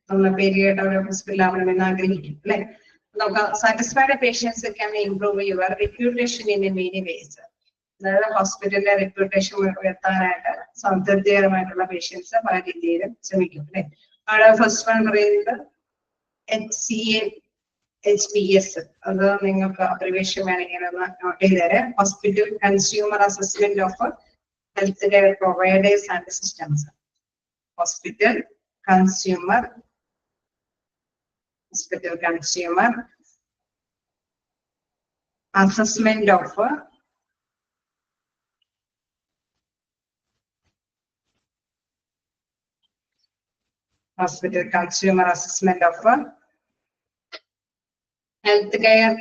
നമ്മളെ പേര് കേട്ട ഒരു ഹോസ്പിറ്റലാവണമെന്ന് ആഗ്രഹിക്കും, അല്ലെ. നമുക്ക് satisfied patients can improve your reputation in many ways. അതായത് ഹോസ്പിറ്റലിന്റെ റെപ്യൂട്ടേഷൻ ഉയർത്താനായിട്ട് സംതൃപ്തികരമായിട്ടുള്ള പേഷ്യൻസ് പല രീതിയിലും ശ്രമിക്കും, അല്ലെ. അവിടെ ഫസ്റ്റ് വൺ പറയുന്നത് HCA-HPS, അത് നിങ്ങൾക്ക് അബ്രിവേഷൻ വേണമെങ്കിൽ ഒന്ന് നോട്ട് ചെയ്തേരെ. Hospital consumer assessment of health care providers and systems. Hospital consumer assessment of hospital consumer assessment of healthcare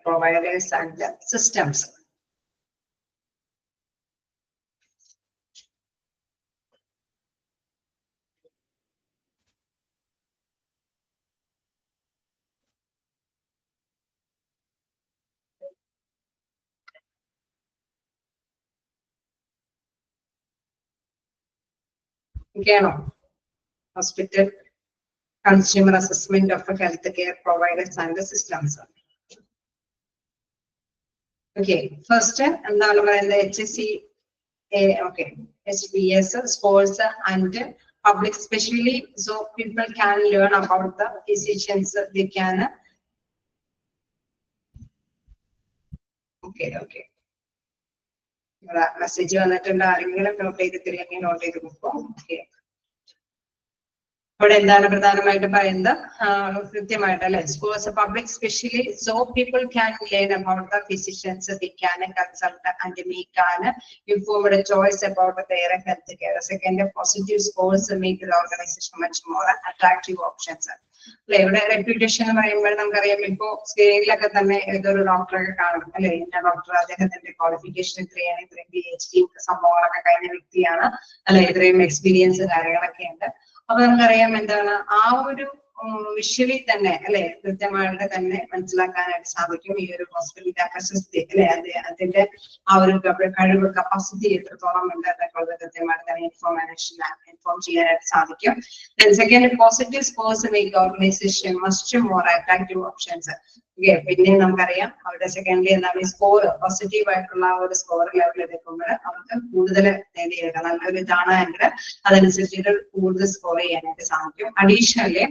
providers and systems. Okay, no. Hospital consumer assessment of healthcare providers and the systems. Okay, first and the HCA, okay, HPS scores and public especially, so people can learn about the physicians. They can. Okay. Message വന്നിട്ടുണ്ട്, ആരെങ്കിലും not ചെയ്ത് തിരികെ not ചെയ്ത് കൊടുക്കും. Okay, ഇവിടെ എന്താണ് പ്രധാനമായിട്ടും പറയുന്നത്? കൃത്യമായിട്ട്, അല്ലെ, scores public specially, so people can learn about the physicians, they can consult and make an informed choice about their health care. Second, positive scores make the organization much more attractive options. അല്ലെ, ഇവിടെ reputation എന്ന് പറയുമ്പോൾ നമുക്കറിയാം, ഇപ്പോ സ്ക്രീനിലൊക്കെ തന്നെ ഏതൊരു ഡോക്ടറൊക്കെ കാണും, അല്ലെ, ഇന്ന ഡോക്ടർ, അദ്ദേഹത്തിന്റെ ക്വാളിഫിക്കേഷൻ ഇത്രയാണ്, ഇത്രയും PhD സംഭവങ്ങളൊക്കെ കഴിഞ്ഞ വ്യക്തിയാണ്, അല്ലെ, ഇത്രയും എക്സ്പീരിയൻസ് കാര്യങ്ങളൊക്കെ ഉണ്ട്. അപ്പൊ നമുക്കറിയാം എന്താണ് ആ ഒരു വിഷ്വലി തന്നെ, അല്ലെ, കൃത്യമായിട്ട് തന്നെ മനസ്സിലാക്കാനായിട്ട് സാധിക്കും ഈ ഒരു ഹോസ്പിറ്റലിന്റെ പ്രശസ്തി, അല്ലെ, അതിന്റെ ആ ഒരു കഴിവ്, കപ്പാസിറ്റി എത്രത്തോളം ഉണ്ട് എന്നൊക്കെ കൃത്യമായിട്ട് തന്നെ ഇൻഫോം ചെയ്യാനായിട്ട് സാധിക്കും. Second, positive scores make organisation much more attractive options. പിന്നെ നമുക്കറിയാം അവരുടെ സെക്കൻഡ്ലി എന്താണ് സ്കോർ, പോസിറ്റീവ് ആയിട്ടുള്ള ഒരു സ്കോർ ലെവൽ എടുക്കുമ്പോൾ അവർക്ക് കൂടുതൽ നേടിയെടുക്കാം, നല്ലൊരു ഇതാണ് എങ്കിൽ അതനുസരിച്ചിട്ട് കൂടുതൽ സ്കോർ ചെയ്യാനായിട്ട് സാധിക്കും. Additionally,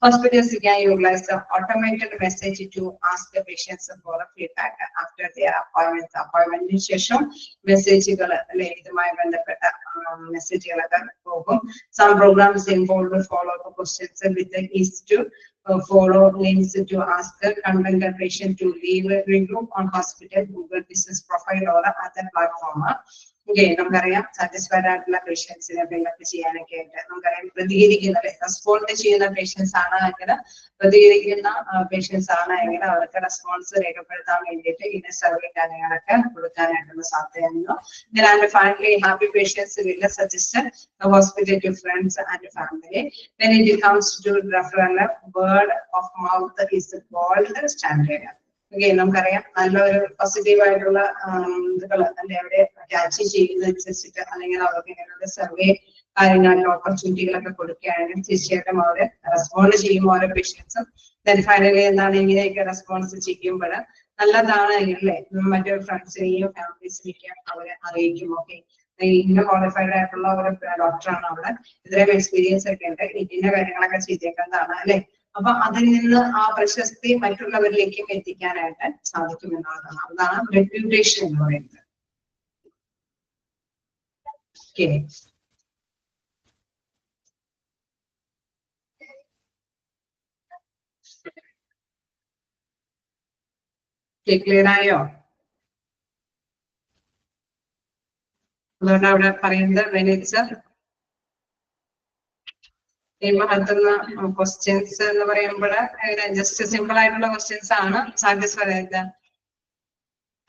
hospitals can utilize the automated message to ask the patients for a feedback after their appointment. അപ്പോയിന്റ്മെന്റിന് ശേഷം മെസ്സേജുകൾ, അല്ലെ, ഇതുമായി ബന്ധപ്പെട്ട മെസ്സേജുകളൊക്കെ പോകും. Some programs involve follow-up questions with the ease to follow links to ask the contact the patient to leave a review on hospital Google Business Profile or other platform. നമുക്കറിയാം satisfied ആയിട്ടുള്ള പേഷ്യൻസിനെ fill up ചെയ്യാനൊക്കെ ആയിട്ട് നമുക്കറിയാം പ്രതികരിക്കുന്ന respond ചെയ്യുന്ന patients ആണ് എങ്കിൽ പ്രതികരിക്കുന്ന പേഷ്യൻസ് ആണ് എങ്കിൽ അവർക്ക് റെസ്പോൺസ് രേഖപ്പെടുത്താൻ വേണ്ടിയിട്ട് ഇതിന്റെ സർവേ കാര്യങ്ങളൊക്കെ കൊടുക്കാനായിട്ടുള്ള സാധ്യതയുണ്ട്. And finally, happy patients will suggest the hospital to friends and family. When it comes to referral, word of mouth is the gold standard. നമുക്കറിയാം നല്ലൊരു പോസിറ്റീവ് ആയിട്ടുള്ള ഇതുകൾ അല്ലെ അവരെ അറ്റാച്ച് ചെയ്യുന്നതനുസരിച്ചിട്ട് അല്ലെങ്കിൽ അവർക്ക് ഇങ്ങനെയുള്ള സർവേ കാര്യങ്ങൾക്ക് ഓപ്പർച്യൂണിറ്റികളൊക്കെ കൊടുക്കുകയാണെങ്കിൽ തീർച്ചയായിട്ടും അവര് റെസ്പോണ്ട് ചെയ്യും ഓരോ പേഷ്യൻസും. ദെൻ ഫൈനലി എന്താണ് ഇങ്ങനെയൊക്കെ റെസ്പോൺസ് ചെയ്യുമ്പോൾ നല്ലതാണ് എങ്കിൽ അല്ലെ മറ്റു ഫ്രണ്ട്സിനെയും ഫാമിലീസിനെയൊക്കെ അവരെ അറിയിക്കും. ഇന്ന ക്വാളിഫൈഡ് ആയിട്ടുള്ള ഒരു ഡോക്ടറാണ് അവിടെ, ഇത്രയും എക്സ്പീരിയൻസ് ഒക്കെ ഉണ്ട്, ഇന്ന കാര്യങ്ങളൊക്കെ ചെയ്തേക്കുന്നതാണ് അല്ലെ. അപ്പൊ അതിൽ നിന്ന് ആ പ്രശസ്തി മറ്റുള്ളവരിലേക്കും എത്തിക്കാനായിട്ട് സാധിക്കും എന്നുള്ളതാണ്. അതാണ് റെപ്യൂട്ടേഷൻ എന്ന് പറയുന്നത്. ക്ലിയർ ആയോ? അതുകൊണ്ട് അവിടെ പറയുന്നത് വെനിറ്റ്സ് ഈ മഹത്തുന്ന ക്വസ്റ്റ്യൻസ് എന്ന് പറയുമ്പോൾ ജസ്റ്റ് സിമ്പിൾ ആയിട്ടുള്ള ക്വസ്റ്റ്യൻസ് ആണ്. സാറ്റിസ്ഫൈഡ് ആയിട്ട്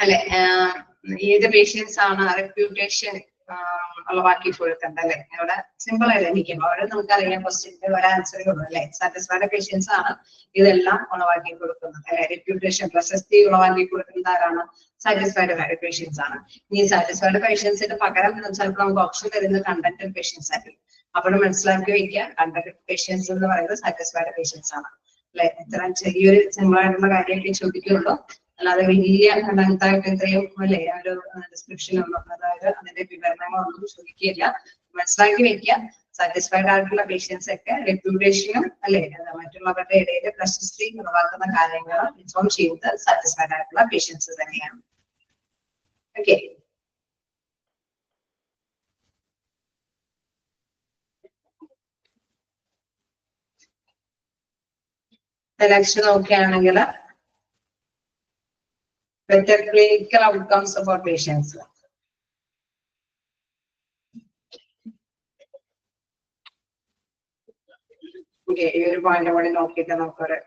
അല്ലെ ഏത് പേഷ്യൻസ് ആണ് റെപ്യൂട്ടേഷൻ ഉളവാക്കി കൊടുക്കേണ്ടത് അല്ലെ. അവിടെ സിമ്പിൾ ആയിട്ട് എനിക്കും അവിടെ നമുക്കറിയാം ക്വസ്റ്റ്യൻ്റെ ഒരു ആൻസറേ ഉള്ളൂ അല്ലെ. സാറ്റിസ്ഫൈഡ് പേഷ്യൻസ് ആണ് ഇതെല്ലാം ഉളവാക്കി കൊടുക്കുന്നത് അല്ലെ. റെപ്യൂട്ടേഷൻ പ്രശസ്തി ഉളവാക്കി കൊടുക്കുന്നത് ആരാണ്? സാറ്റിസ്ഫൈഡ് പേഷ്യൻസ് ആണ്. ഈ സാറ്റിസ്ഫൈഡ് പേഷ്യൻസിന് പകരം ചിലപ്പോൾ നമുക്ക് ഓപ്ഷൻ തരുന്നത് കണ്ടന്റഡ് പേഷ്യൻസ് ആയിരിക്കും. അപ്പോൾ മനസ്സിലാക്കി വയ്ക്കുക, കണ്ടന്റഡ് പേഷ്യൻസ് എന്ന് പറയുന്നത് സാറ്റിസ്ഫൈഡ് പേഷ്യൻസ് ആണ് അല്ലെ. ഇത്ര ചെറിയൊരു സിമ്പിൾ ആയിട്ടുള്ള കാര്യമൊക്കെ ചോദിക്കുള്ളൂ, അല്ലാതെ വലിയ കണ്ടന്റായിട്ട് ഇത്രയും അല്ലെ ഒരു ഡിസ്ക്രിപ്ഷനൊന്നും അതായത് അതിന്റെ വിവരണങ്ങളൊന്നും ചോദിക്കില്ല. മനസ്സിലാക്കി വെക്കുക. സാറ്റിസ്ഫൈഡ് ആയിട്ടുള്ള പേഷ്യൻസ് ഒക്കെ റെപ്യൂട്ടേഷനും അല്ലെ മറ്റുള്ളവരുടെ ഇടയിൽ പ്രശസ്തി ഉറവാക്കുന്ന കാര്യങ്ങൾ ഇൻഫോം ചെയ്യുന്നത് സാറ്റിസ്ഫൈഡ് ആയിട്ടുള്ള പേഷ്യൻസ് തന്നെയാണ്. ഓക്കെ, നെക്സ്റ്റ് നോക്കുകയാണെങ്കിൽ better clinical outcomes for patients. ഈ ഒരു പോയിന്റ് കൂടി നോക്കിയിട്ട് നമുക്കൊരു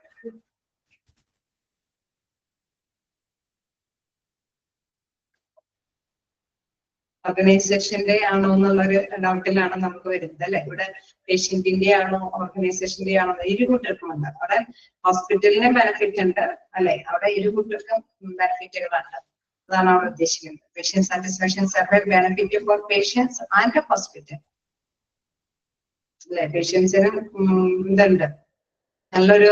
ഓർഗനൈസേഷന്റെ ആണോ എന്നുള്ളൊരു ഡൗട്ടിലാണ് നമുക്ക് വരുന്നത് അല്ലെ. ഇവിടെ പേഷ്യന്റിന്റെ ആണോ ഓർഗനൈസേഷന്റെ ആണോ? ഇരു കൂട്ടർക്കുമുണ്ട്. അവിടെ ഹോസ്പിറ്റലിന് ബെനിഫിറ്റ് ഉണ്ട് അല്ലെ, അവിടെ ഇരു കൂട്ടർക്കും ബെനിഫിറ്റുകളുണ്ട്. അതാണ് അവിടെ ഉദ്ദേശിക്കുന്നത്. Patient satisfaction survey benefit for patients and hospital അല്ലെ. പേഷ്യൻസിനും ഇതുണ്ട്, നല്ലൊരു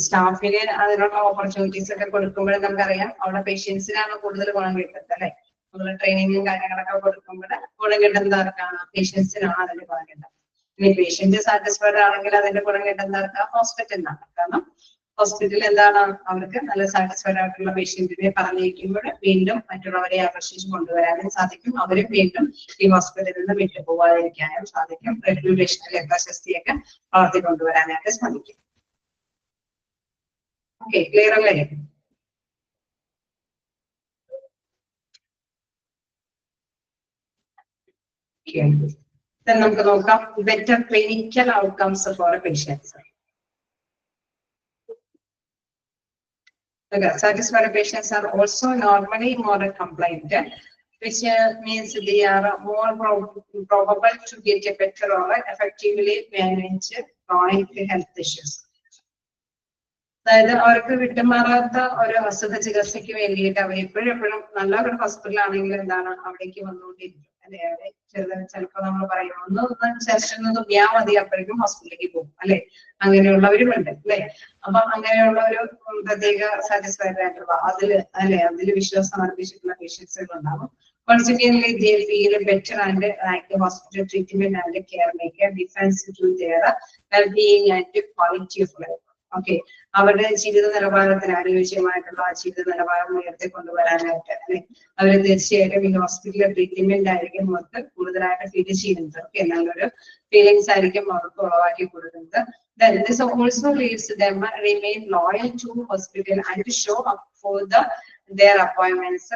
സ്റ്റാഫിന് അതിനുള്ള ഓപ്പർച്യൂണിറ്റീസ് ഒക്കെ കൊടുക്കുമ്പോൾ നമുക്കറിയാം അവിടെ പേഷ്യൻസിനാണ് കൂടുതൽ ഗുണം കിട്ടുന്നത് അല്ലെ. നമ്മള് ട്രെയിനിങ്ങും കാര്യങ്ങളൊക്കെ കൊടുക്കുമ്പോൾ ഗുണം കിട്ടുന്നത് ആർക്കാണ്? പേഷ്യൻസിനാണ് അതിന്റെ ഗുണം കിട്ടുന്നത്. ഇനി പേഷ്യന്റ് സാറ്റിസ്ഫൈഡ് ആണെങ്കിൽ അതിന്റെ ഗുണം കിട്ടുന്നത് ആർക്കാണ്? ഹോസ്പിറ്റലിനാണ്. കാരണം ഹോസ്പിറ്റൽ എന്താണ്, അവർക്ക് നല്ല സാറ്റിസ്ഫൈഡ് ആയിട്ടുള്ള പേഷ്യന്റിനെ പറഞ്ഞിരിക്കുമ്പോൾ വീണ്ടും മറ്റുള്ളവരെ ആകർഷിച്ച് കൊണ്ടുവരാനും സാധിക്കും. അവരും വീണ്ടും ഈ ഹോസ്പിറ്റലിൽ നിന്ന് വിട്ടു പോകാതിരിക്കാനും സാധിക്കും. റെപ്യൂട്ടേഷനിലെ പ്രശസ്തിയൊക്കെ വളർത്തി കൊണ്ടുവരാനായിട്ട് സാധിക്കും. ഓക്കെ, ക്ലിയർ അല്ലേ? നമുക്ക് നോക്കാം better clinical outcomes for patients. Satisfied patients are also normally more compliant, which means they are more probable to get a better or effectively manage chronic health issues. അതായത് അവർക്ക് വിട്ടുമാറാത്ത ഒരു അസുഖ ചികിത്സയ്ക്ക് വേണ്ടിയിട്ട് അവർ എപ്പോഴും നല്ല ഒരു ഹോസ്പിറ്റലാണെങ്കിൽ എന്താണ് അവിടേക്ക് വന്നുകൊണ്ടിരിക്കും അല്ലെ. അവിടെ ചിലപ്പോൾ നമ്മൾ പറയും ഒന്ന് സെഷൻ തുമ്മിയാൽ മതി, അപ്പോഴേക്കും ഹോസ്പിറ്റലിലേക്ക് പോകും അല്ലെ. അങ്ങനെയുള്ളവരുമുണ്ട് അല്ലെ. അപ്പൊ അങ്ങനെയുള്ള ഒരു പ്രത്യേക സാറ്റിസ്ഫൈഡ് ആയിട്ടുള്ള അതില് വിശ്വാസം അർപ്പിച്ചിട്ടുള്ള പേഷ്യൻസുകൾ ഉണ്ടാവും. Consequently, they feel better and like the hospital treatment and care make a difference to their well-being and quality of life. Okay, അവരുടെ ജീവിത നിലവാരത്തിന് അനുയോജ്യമായിട്ടുള്ള ആ ജീവിത നിലവാരം ഉയർത്തി കൊണ്ടുവരാനായിട്ട് അല്ലെ അവര് തീർച്ചയായിട്ടും ഈ ഹോസ്പിറ്റലിലെ ട്രീറ്റ്മെന്റ് ആയിരിക്കും അവർക്ക് കൂടുതലായിട്ട് ഫീൽ ചെയ്യുന്നത്. ഓക്കെ, നല്ലൊരു ഫീലിങ്സ് ആയിരിക്കും അവർക്ക് ഉളവാക്കി കൊടുക്കുന്നത്. Then this also leaves them remain loyal to hospital and show up for their appointments,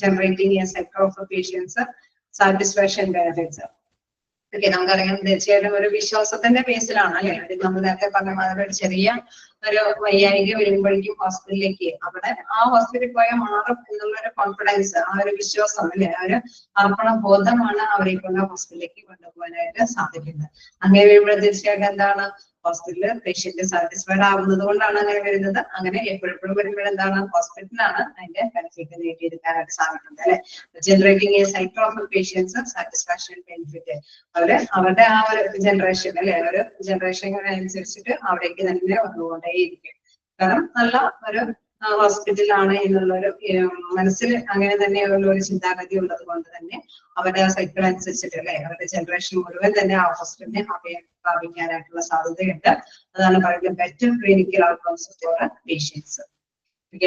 generating a cycle of patients satisfaction benefits. Okay, നമുക്കറിയാം തീർച്ചയായിട്ടും ഒരു വിശ്വാസത്തിന്റെ ബേസിലാണ് അല്ലെ. നമ്മൾ നേരത്തെ പറഞ്ഞ മാതിരി ഒരു ചെറിയ ഒരു വയ്യായിക വരുമ്പോഴേക്കും ഹോസ്പിറ്റലിലേക്ക്, അവിടെ ആ ഹോസ്പിറ്റലിൽ പോയാൽ മാറും എന്നുള്ളൊരു കോൺഫിഡൻസ്, ആ ഒരു വിശ്വാസം അല്ലെ, ആ ഒരു അർപ്പണ ബോധമാണ് അവരെ കൊണ്ട് ഹോസ്പിറ്റലിലേക്ക് കൊണ്ടുപോകാനായിട്ട് സാധിക്കുന്നത്. അങ്ങനെ വരുമ്പോൾ തീർച്ചയായിട്ടും എന്താണ്, ഹോസ്പിറ്റലിൽ പേഷ്യന്റ് സാറ്റിസ്ഫൈഡ് ആവുന്നത് കൊണ്ടാണ് അങ്ങനെ വരുന്നത്. അങ്ങനെ എപ്പോഴെപ്പോഴും വരുമ്പോൾ എന്താണ്, ഹോസ്പിറ്റലാണ് അതിന്റെ ബെനിഫിറ്റ് നേടിയെടുക്കാനായിട്ട് സാധിക്കുന്നത് അല്ലെ. Generating a cycle of patients satisfaction benefit, അവരുടെ ആ ഒരു ജനറേഷൻ അല്ലെ, ഒരു ജനറേഷനുസരിച്ചിട്ട് അവിടേക്ക് തന്നെ വന്നുകൊണ്ടേയിരിക്കും. കാരണം നല്ല ഒരു ഹോസ്പിറ്റലാണ് എന്നുള്ളൊരു മനസ്സിൽ അങ്ങനെ തന്നെയുള്ള ഒരു ചിന്താഗതി ഉള്ളത് കൊണ്ട് തന്നെ അവരുടെ ആ സൈക്കിൾ അനുസരിച്ചിട്ട് അല്ലെ, അവരുടെ ജനറേഷൻ മുഴുവൻ തന്നെ ആ ഹോസ്പിറ്റലിനെ അഭയം പ്രാപിക്കാനായിട്ടുള്ള സാധ്യതയുണ്ട്. അതാണ് പറയുന്നത് better clinical outcomes for patients.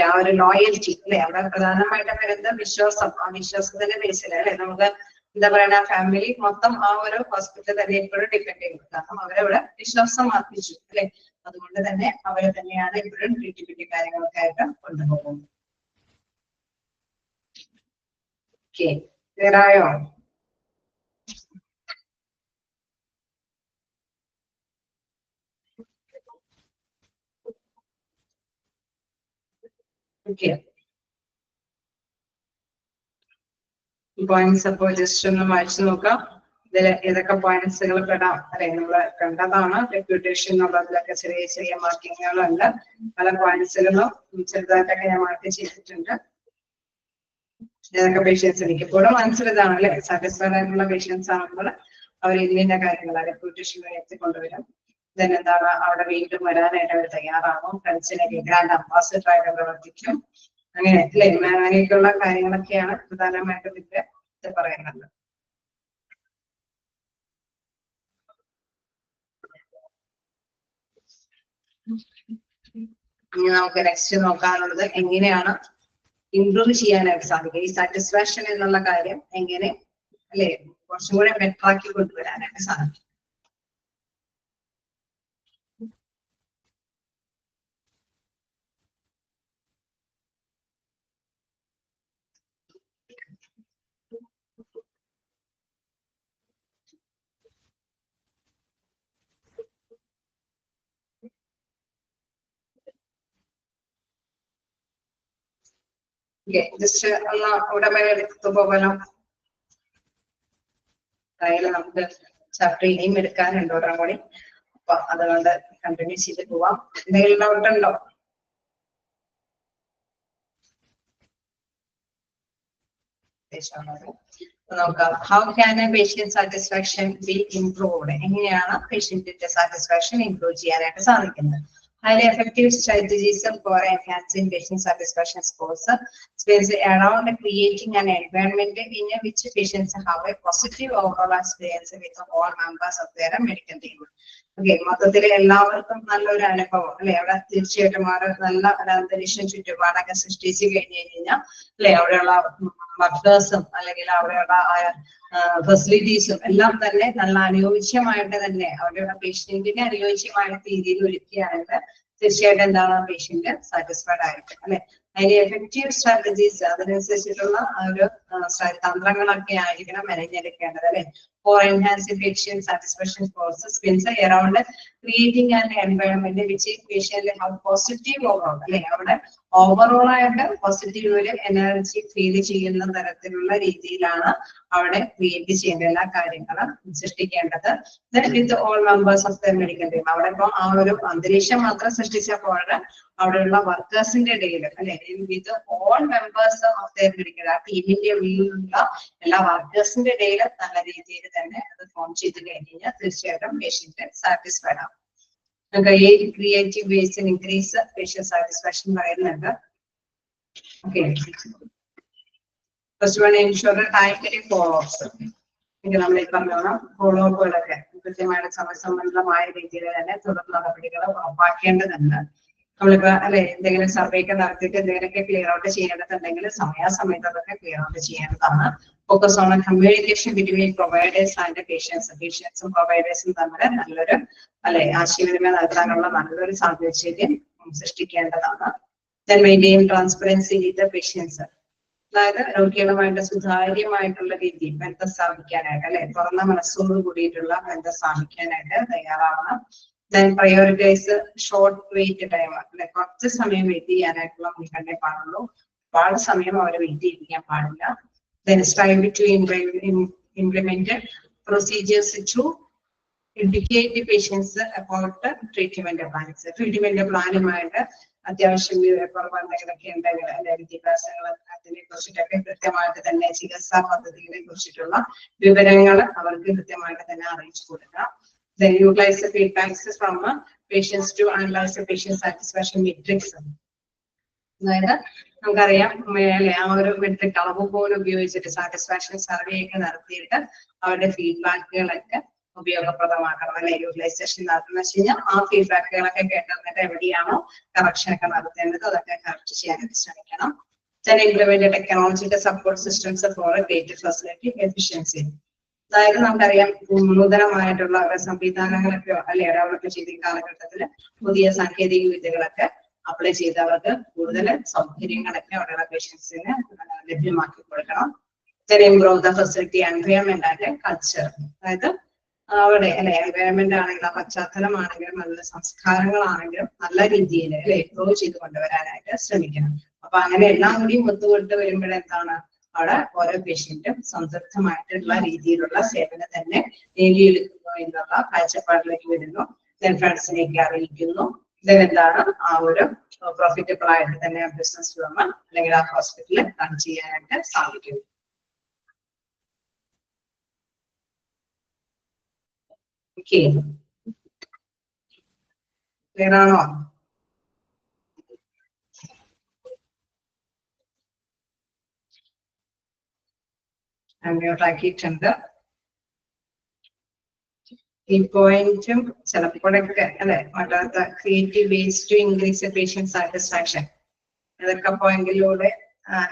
ആ ഒരു ലോയൽറ്റി അല്ലെ, അവിടെ പ്രധാനമായിട്ടും വരുന്നത് വിശ്വാസം. ആ വിശ്വാസത്തിന്റെ ബേസിൽ അല്ലെ, നമുക്ക് എന്താ പറയുക, ഫാമിലി മൊത്തം ആ ഒരു ഹോസ്പിറ്റൽ തന്നെ എപ്പോഴും ഡിപ്പെൻഡ് ചെയ്യുന്നത്. കാരണം അവരവിടെ വിശ്വാസം അർപ്പിച്ചു അല്ലെ, അതുകൊണ്ട് തന്നെ അവരെ തന്നെയാണ് എപ്പോഴും ട്രീറ്റ്മെന്റ് കാര്യങ്ങളൊക്കെ ആയിട്ട് കൊണ്ടുപോകുന്നത്. ഓക്കെ, ക്ലിയർ ആയോ? ഓക്കെ, പോയിന്റ്സ് അപ്പോൾ ജസ്റ്റ് ഒന്ന് വായിച്ചു നോക്കാം. ഇതിൽ ഏതൊക്കെ പോയിന്റ്സുകൾ പെടാം അല്ലെ, നമ്മള് കണ്ടതാണ്. റെപ്യൂട്ടേഷൻ എന്നുള്ളതിലൊക്കെ ചെറിയ ചെറിയ മാർക്കിങ്ങുകളുണ്ട്. പല പോയിന്റ്സുകളും ചെറുതായിട്ടൊക്കെ ഞാൻ മാർക്ക് ചെയ്തിട്ടുണ്ട്. ഏതൊക്കെ പേഷ്യൻസ് എനിക്കിപ്പോഴും മനസ്സിലിതാണ് അല്ലെ, സാറ്റിസ്ഫൈഡ് ആയിട്ടുള്ള പേഷ്യൻസ് ആകുമ്പോൾ അവർ ഇന്ന കാര്യങ്ങൾ റെപ്യൂട്ടേഷൻ വഴി കൊണ്ടുവരും. ദെൻ എന്താണ്, അവിടെ വീണ്ടും വരാനായിട്ട് അവർ തയ്യാറാകും. ഫ്രണ്ട്സിനൊക്കെ ഗ്രാൻഡ് അംബാസിഡർ ആയിട്ട് പ്രവർത്തിക്കും. അങ്ങനെ അല്ലെ, അങ്ങനെയൊക്കെയുള്ള കാര്യങ്ങളൊക്കെയാണ് പ്രധാനമായിട്ടും ഇത് പറയുന്നത്. ഇനി നമുക്ക് നെക്സ്റ്റ് നോക്കാനുള്ളത് എങ്ങനെയാണ് ഇംപ്രൂവ് ചെയ്യാനായിട്ട് സാധിക്കുക, ഈ സാറ്റിസ്ഫാക്ഷൻ എന്നുള്ള കാര്യം എങ്ങനെ അല്ലെ കുറച്ചും കൂടെ ബെറ്റർ ആക്കി കൊണ്ടുവരാനായിട്ട് സാധിക്കും. ജസ്റ്റ് ഒന്ന് ഇവിടെ വരെ എടുത്തു പോകണം. അതായത് നമുക്ക് ചാപ്റ്റർ ഇനിയും എടുക്കാനുണ്ട് ഒരാൾ കൂടി, അപ്പൊ അതുകൊണ്ട് കണ്ടിന്യൂ ചെയ്ത് പോവാം. എന്തെങ്കിലും ഡൗട്ട് ഉണ്ടോ? നോക്കാം. How can A patient satisfaction B improved, എങ്ങനെയാണ് പേഷ്യന്റിന്റെ സാറ്റിസ്ഫാക്ഷൻ ഇംപ്രൂവ് ചെയ്യാനായിട്ട് സാധിക്കുന്നത്? Highly effective strategies for enhancing patient satisfaction scores spends around creating an environment in which patients have a positive overall experience with all members of their medical team. Okay, മൊത്തത്തിൽ എല്ലാവർക്കും നല്ലൊരു അനുഭവം അല്ലെ, അവിടെ തീർച്ചയായിട്ടും നല്ല ഒരു അന്തരീക്ഷം ചുറ്റുപാടൊക്കെ സൃഷ്ടിച്ചു കഴിഞ്ഞു കഴിഞ്ഞാൽ അല്ലെ, അവിടെയുള്ള വർക്കേഴ്സും അല്ലെങ്കിൽ അവിടെയുള്ള ഫെസിലിറ്റീസും എല്ലാം തന്നെ നല്ല അനുയോജ്യമായിട്ട് തന്നെ അവരുടെ പേഷ്യന്റിനെ അനുയോജ്യമായ രീതിയിൽ ഒരുക്കിയാണെങ്കിൽ തീർച്ചയായിട്ടും എന്താണ്, പേഷ്യന്റ് സാറ്റിസ്ഫൈഡ് ആയിരിക്കും അല്ലെ. അതിന് എഫക്റ്റീവ് സ്ട്രാറ്റജീസ് അതിനനുസരിച്ചിട്ടുള്ള ഒരു തന്ത്രങ്ങളൊക്കെ ആയിരിക്കണം മെനഞ്ഞെടുക്കേണ്ടത് അല്ലെ. For enhancing patient satisfaction process spends around creating an environment which patient have positive overall അല്ലെ, അവിടെ ഓവറോൾ ആയിട്ട് പോസിറ്റീവ് ഒരു എനർജി ഫീൽ ചെയ്യുന്ന തരത്തിലുള്ള രീതിയിലാണ് അവിടെ ക്രിയേറ്റ് ചെയ്യേണ്ട എല്ലാ കാര്യങ്ങളും സൃഷ്ടിക്കേണ്ടത്. With all members of the medical team, അവിടെ ഇപ്പൊ ആ ഒരു അന്തരീക്ഷം മാത്രം സൃഷ്ടിച്ചപ്പോൾ അവിടെയുള്ള വർക്കേഴ്സിന്റെ ഇടയിൽ അല്ലെ, വിത്ത് all members of the medical, ആ ടീമിന്റെ ഉള്ളിലുള്ള എല്ലാ വർക്കേഴ്സിന്റെ ഇടയിൽ നല്ല രീതിയിൽ തന്നെ അത് ഫോം ചെയ്ത് കഴിഞ്ഞാൽ തീർച്ചയായിട്ടും പേഷ്യന്റ് സാറ്റിസ്ഫൈഡ് ആവും. Creative ways increase patient satisfaction പറയുന്നുണ്ട്. Okay, first one ensure timely follow ups. നമ്മൾ ഈ പറഞ്ഞോളാം ഫോളോ അപ്പുകളൊക്കെ കൃത്യമായിട്ട് സമയസംബന്ധമായ രീതിയിൽ തന്നെ തുടർ നടപടികൾ ഉറപ്പാക്കേണ്ടതുണ്ട്. നമ്മളിപ്പോ അല്ലെ എന്തെങ്കിലും സർവേക്ക് നടത്തിയിട്ട് എന്തെങ്കിലുമൊക്കെ ക്ലിയർ ഔട്ട് ചെയ്യേണ്ടതുണ്ടെങ്കിൽ സമയാസമയത്ത് അതൊക്കെ ക്ലിയർ ഔട്ട് ചെയ്യേണ്ടതാണ്. Focus on communication between providers and പേഷ്യൻസും പ്രൊവൈഡേഴ്സും തമ്മിൽ നല്ലൊരു അല്ലെ ആശയവിനിമയം നടത്താനുള്ള നല്ലൊരു സാഹചര്യം സൃഷ്ടിക്കേണ്ടതാണ്. Then maintain transparency with the patients. അതായത് രോഗികളുമായിട്ട് സുതാര്യമായിട്ടുള്ള രീതിയിൽ ബന്ധം സ്ഥാപിക്കാനായിട്ട് അല്ലെ, തുറന്ന മനസ്സോട് കൂടിയിട്ടുള്ള ബന്ധം സ്ഥാപിക്കാനായിട്ട് തയ്യാറാവണം. Then prioritize short wait time അല്ലെ, കുറച്ച് സമയം വെയിറ്റ് ചെയ്യാനായിട്ടുള്ള മുൻഗണന പാടുള്ളൂ, ഒരുപാട് സമയം അവരെ വെയിറ്റ് ചെയ്യിപ്പിക്കാൻ പാടില്ല. Then strive to implement procedures to educate the patients about the treatment plans. Treatment പ്ലാനുമായിട്ട് അത്യാവശ്യം കുറവെന്തെങ്കിലൊക്കെ ഉണ്ടെങ്കിൽ അല്ലെ വിദ്യാഭ്യാസങ്ങൾ അതിനെ കുറിച്ചിട്ടൊക്കെ കൃത്യമായിട്ട് തന്നെ ചികിത്സാ പദ്ധതികളെ കുറിച്ചിട്ടുള്ള വിവരങ്ങൾ അവർക്ക് കൃത്യമായിട്ട് തന്നെ അറിയിച്ചു കൊടുക്കാം. Then utilize the feedbacks from patients to analyze the patient satisfaction metrics. അതായത് നമുക്കറിയാം അല്ലെ, ആ ഒരു മെട്രിക് അളവ് പോലെ ഉപയോഗിച്ചിട്ട് സാറ്റിസ്ഫാക്ഷൻ സർവേ ഒക്കെ നടത്തിയിട്ട് അവരുടെ ഫീഡ്ബാക്കുകളൊക്കെ ഉപയോഗപ്രദമാക്കണം അല്ലെ. യൂട്ടിലൈസേഷൻ നടത്തുന്ന വെച്ച് കഴിഞ്ഞാൽ ആ ഫീഡ്ബാക്കുകളൊക്കെ കേട്ടിട്ട് എവിടെയാണോ കറക്ഷൻ ഒക്കെ നടത്തേണ്ടത് അതൊക്കെ കറക്റ്റ് ചെയ്യാനായിട്ട് ശ്രമിക്കണം. Then implement technological support systems for a greater facility efficiency. അതായത് നമുക്കറിയാം നൂതനമായിട്ടുള്ള സംവിധാനങ്ങളൊക്കെ അല്ലെ ഡെവലപ്പ് ചെയ്ത കാലഘട്ടത്തിൽ പുതിയ സാങ്കേതിക വിദ്യകളൊക്കെ അപ്ലൈ ചെയ്ത് അവർക്ക് കൂടുതൽ സൗകര്യങ്ങളൊക്കെ അവരുടെ പേഷ്യൻസിന് ലഭ്യമാക്കി കൊടുക്കണം. Improve the facility environment and culture. അതായത് അവിടെ അല്ലെ എൻവയോൺമെന്റ് ആണെങ്കിലും പശ്ചാത്തലമാണെങ്കിലും നല്ല സംസ്കാരങ്ങളാണെങ്കിലും നല്ല രീതിയിൽ അല്ലെ ഇംപ്രൂവ് ചെയ്ത് കൊണ്ടുവരാനായിട്ട് ശ്രമിക്കണം. അപ്പൊ അങ്ങനെ എല്ലാം കൂടി ഒത്തുകൊണ്ട് വരുമ്പോഴെന്താണ് അവിടെ ഓരോ പേഷ്യന്റും സംതൃപ്തമായിട്ടുള്ള രീതിയിലുള്ള സേവനം തന്നെ നേടിയെടുക്കുന്നു എന്നുള്ള കാഴ്ചപ്പാടിലേക്ക് വരുന്നു. ഫ്രണ്ട്സിനെയൊക്കെ അറിയിക്കുന്നു. ഇതെന്താണ് ആ ഒരു പ്രോഫിറ്റബിൾ ആയിട്ട് തന്നെ ബിസിനസ് വുമൺ അല്ലെങ്കിൽ ആ ഹോസ്പിറ്റലിൽ റൺ ചെയ്യാനായിട്ട് സാധിക്കും. ഓക്കെ, ക്ലിയർ ആണോ? ആക്കിയിട്ടുണ്ട്. ഈ പോയിന്റും ചിലപ്പോഴൊക്കെ അല്ലെ വളരെ creative ways to increase patient satisfaction, ഇതൊക്കെ പോയിന്റിലൂടെ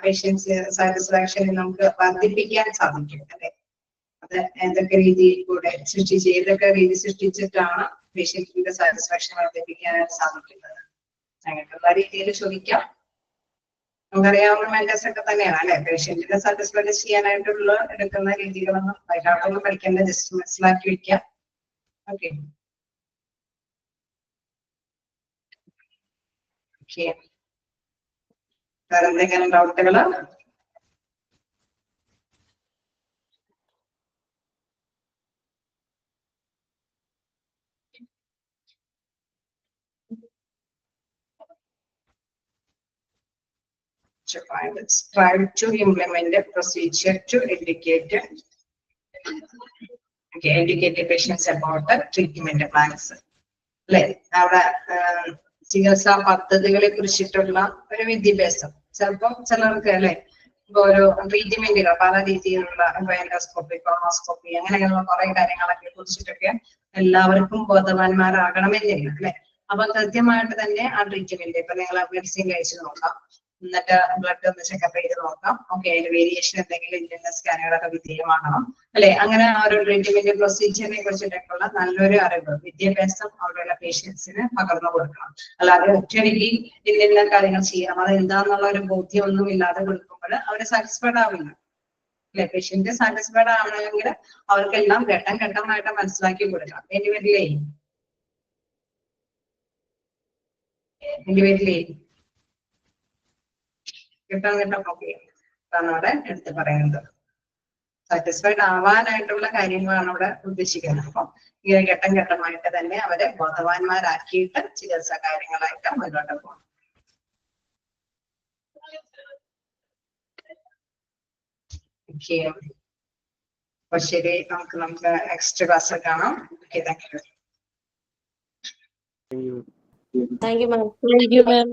പേഷ്യൻസ് സാറ്റിസ്ഫാക്ഷൻ നമുക്ക് വർദ്ധിപ്പിക്കാൻ സാധിക്കും അല്ലെ. അത് എന്തൊക്കെ രീതിയിൽ കൂടെ സൃഷ്ടിച്ച് ഏതൊക്കെ രീതി സൃഷ്ടിച്ചിട്ടാണ് പേഷ്യന്റിന്റെ സാറ്റിസ്ഫാക്ഷൻ വർദ്ധിപ്പിക്കാനായിട്ട് സാധിക്കുന്നത് അങ്ങനെയുള്ള രീതിയിൽ ചോദിക്കാം. നമുക്കറിയാവുന്ന മെന്റേഴ്സ് ഒക്കെ തന്നെയാണ് അല്ലെ പേഷ്യന്റിനെ സാറ്റിസ്ഫൈ ചെയ്യാനായിട്ടുള്ള എടുക്കുന്ന രീതികളൊന്നും വൈകാട്ടൊന്നും പഠിക്കേണ്ട, ജസ്റ്റ് മനസ്സിലാക്കി വെക്കാം. ഓക്കെ, വേറെ എന്തെങ്കിലും ഡൗട്ടുകള്? Strive to implement a procedure to educate the patients about the treatment plans. അല്ലെ, അവിടെ ചികിത്സാ പദ്ധതികളെ കുറിച്ചിട്ടുള്ള ഒരു വിദ്യാഭ്യാസം. ചിലപ്പോൾ ചിലർക്ക് അല്ലെ ഇപ്പൊ ഒരു ട്രീറ്റ്മെന്റുകൾ പല രീതിയിലുള്ള എൻഡോസ്കോപ്പി, കൊളോണോസ്കോപ്പി അങ്ങനെയുള്ള കുറെ കാര്യങ്ങളൊക്കെ കുറിച്ചിട്ടൊക്കെ എല്ലാവർക്കും ബോധവാന്മാരാകണമെന്നില്ല അല്ലെ. അപ്പൊ കൃത്യമായിട്ട് തന്നെ ആ ട്രീറ്റ്മെന്റ് ഇപ്പൊ നിങ്ങൾ മെഡിസിൻ കഴിച്ച് നോക്കാം, എന്നിട്ട് ബ്ലഡ് ഒന്ന് ചെക്കപ്പ് ചെയ്ത് നോക്കാം. ഓക്കെ, അതിന് വേരിയേഷൻ എന്തെങ്കിലും ഇല്ലെന്ന സ്കാനുകളൊക്കെ വിധേയമാകണം അല്ലെ. അങ്ങനെ ആ ഒരു ട്രീറ്റ്മെന്റ് പ്രൊസീജിയറിനെ കുറിച്ചിട്ടൊക്കെയുള്ള നല്ലൊരു അറിവ് വിദ്യാഭ്യാസം അവിടെയുള്ള പേഷ്യൻസിന് പകർന്നു കൊടുക്കണം. അല്ലാതെ ഒറ്റയടിക്ക് ഇന്ന കാര്യങ്ങൾ ചെയ്യണം അത് എന്താന്നുള്ള ഒരു ബോധ്യമൊന്നും ഇല്ലാതെ കൊടുക്കുമ്പോൾ അവര് സാറ്റിസ്ഫൈഡ് ആവില്ല അല്ലെ. പേഷ്യന്റ് സാറ്റിസ്ഫൈഡ് ആവണമെങ്കിൽ അവർക്കെല്ലാം ഘട്ടം ഘട്ടമായിട്ട് മനസ്സിലാക്കി കൊടുക്കണം. ഇൻഡിവിജ്വലി ഘട്ടം ഓക്കെ അതാണ് അവിടെ എടുത്ത് പറയുന്നത്. സാറ്റിസ്ഫൈഡ് ആവാനായിട്ടുള്ള കാര്യങ്ങളാണ് അവിടെ ഉദ്ദേശിക്കുന്നത്. അപ്പൊ ഇങ്ങനെ ഘട്ടം ഘട്ടമായിട്ട് തന്നെ അവരെ ബോധവാന്മാരാക്കിയിട്ട് ചികിത്സാ കാര്യങ്ങളായിട്ട് മുന്നോട്ട് പോകണം. ഓക്കെ, അപ്പൊ ശരി, നമുക്ക് നെക്സ്റ്റ് ക്ലാസ്സിൽ കാണാം. Okay, thank you. Thank you, ma'am. Thank you, ma'am.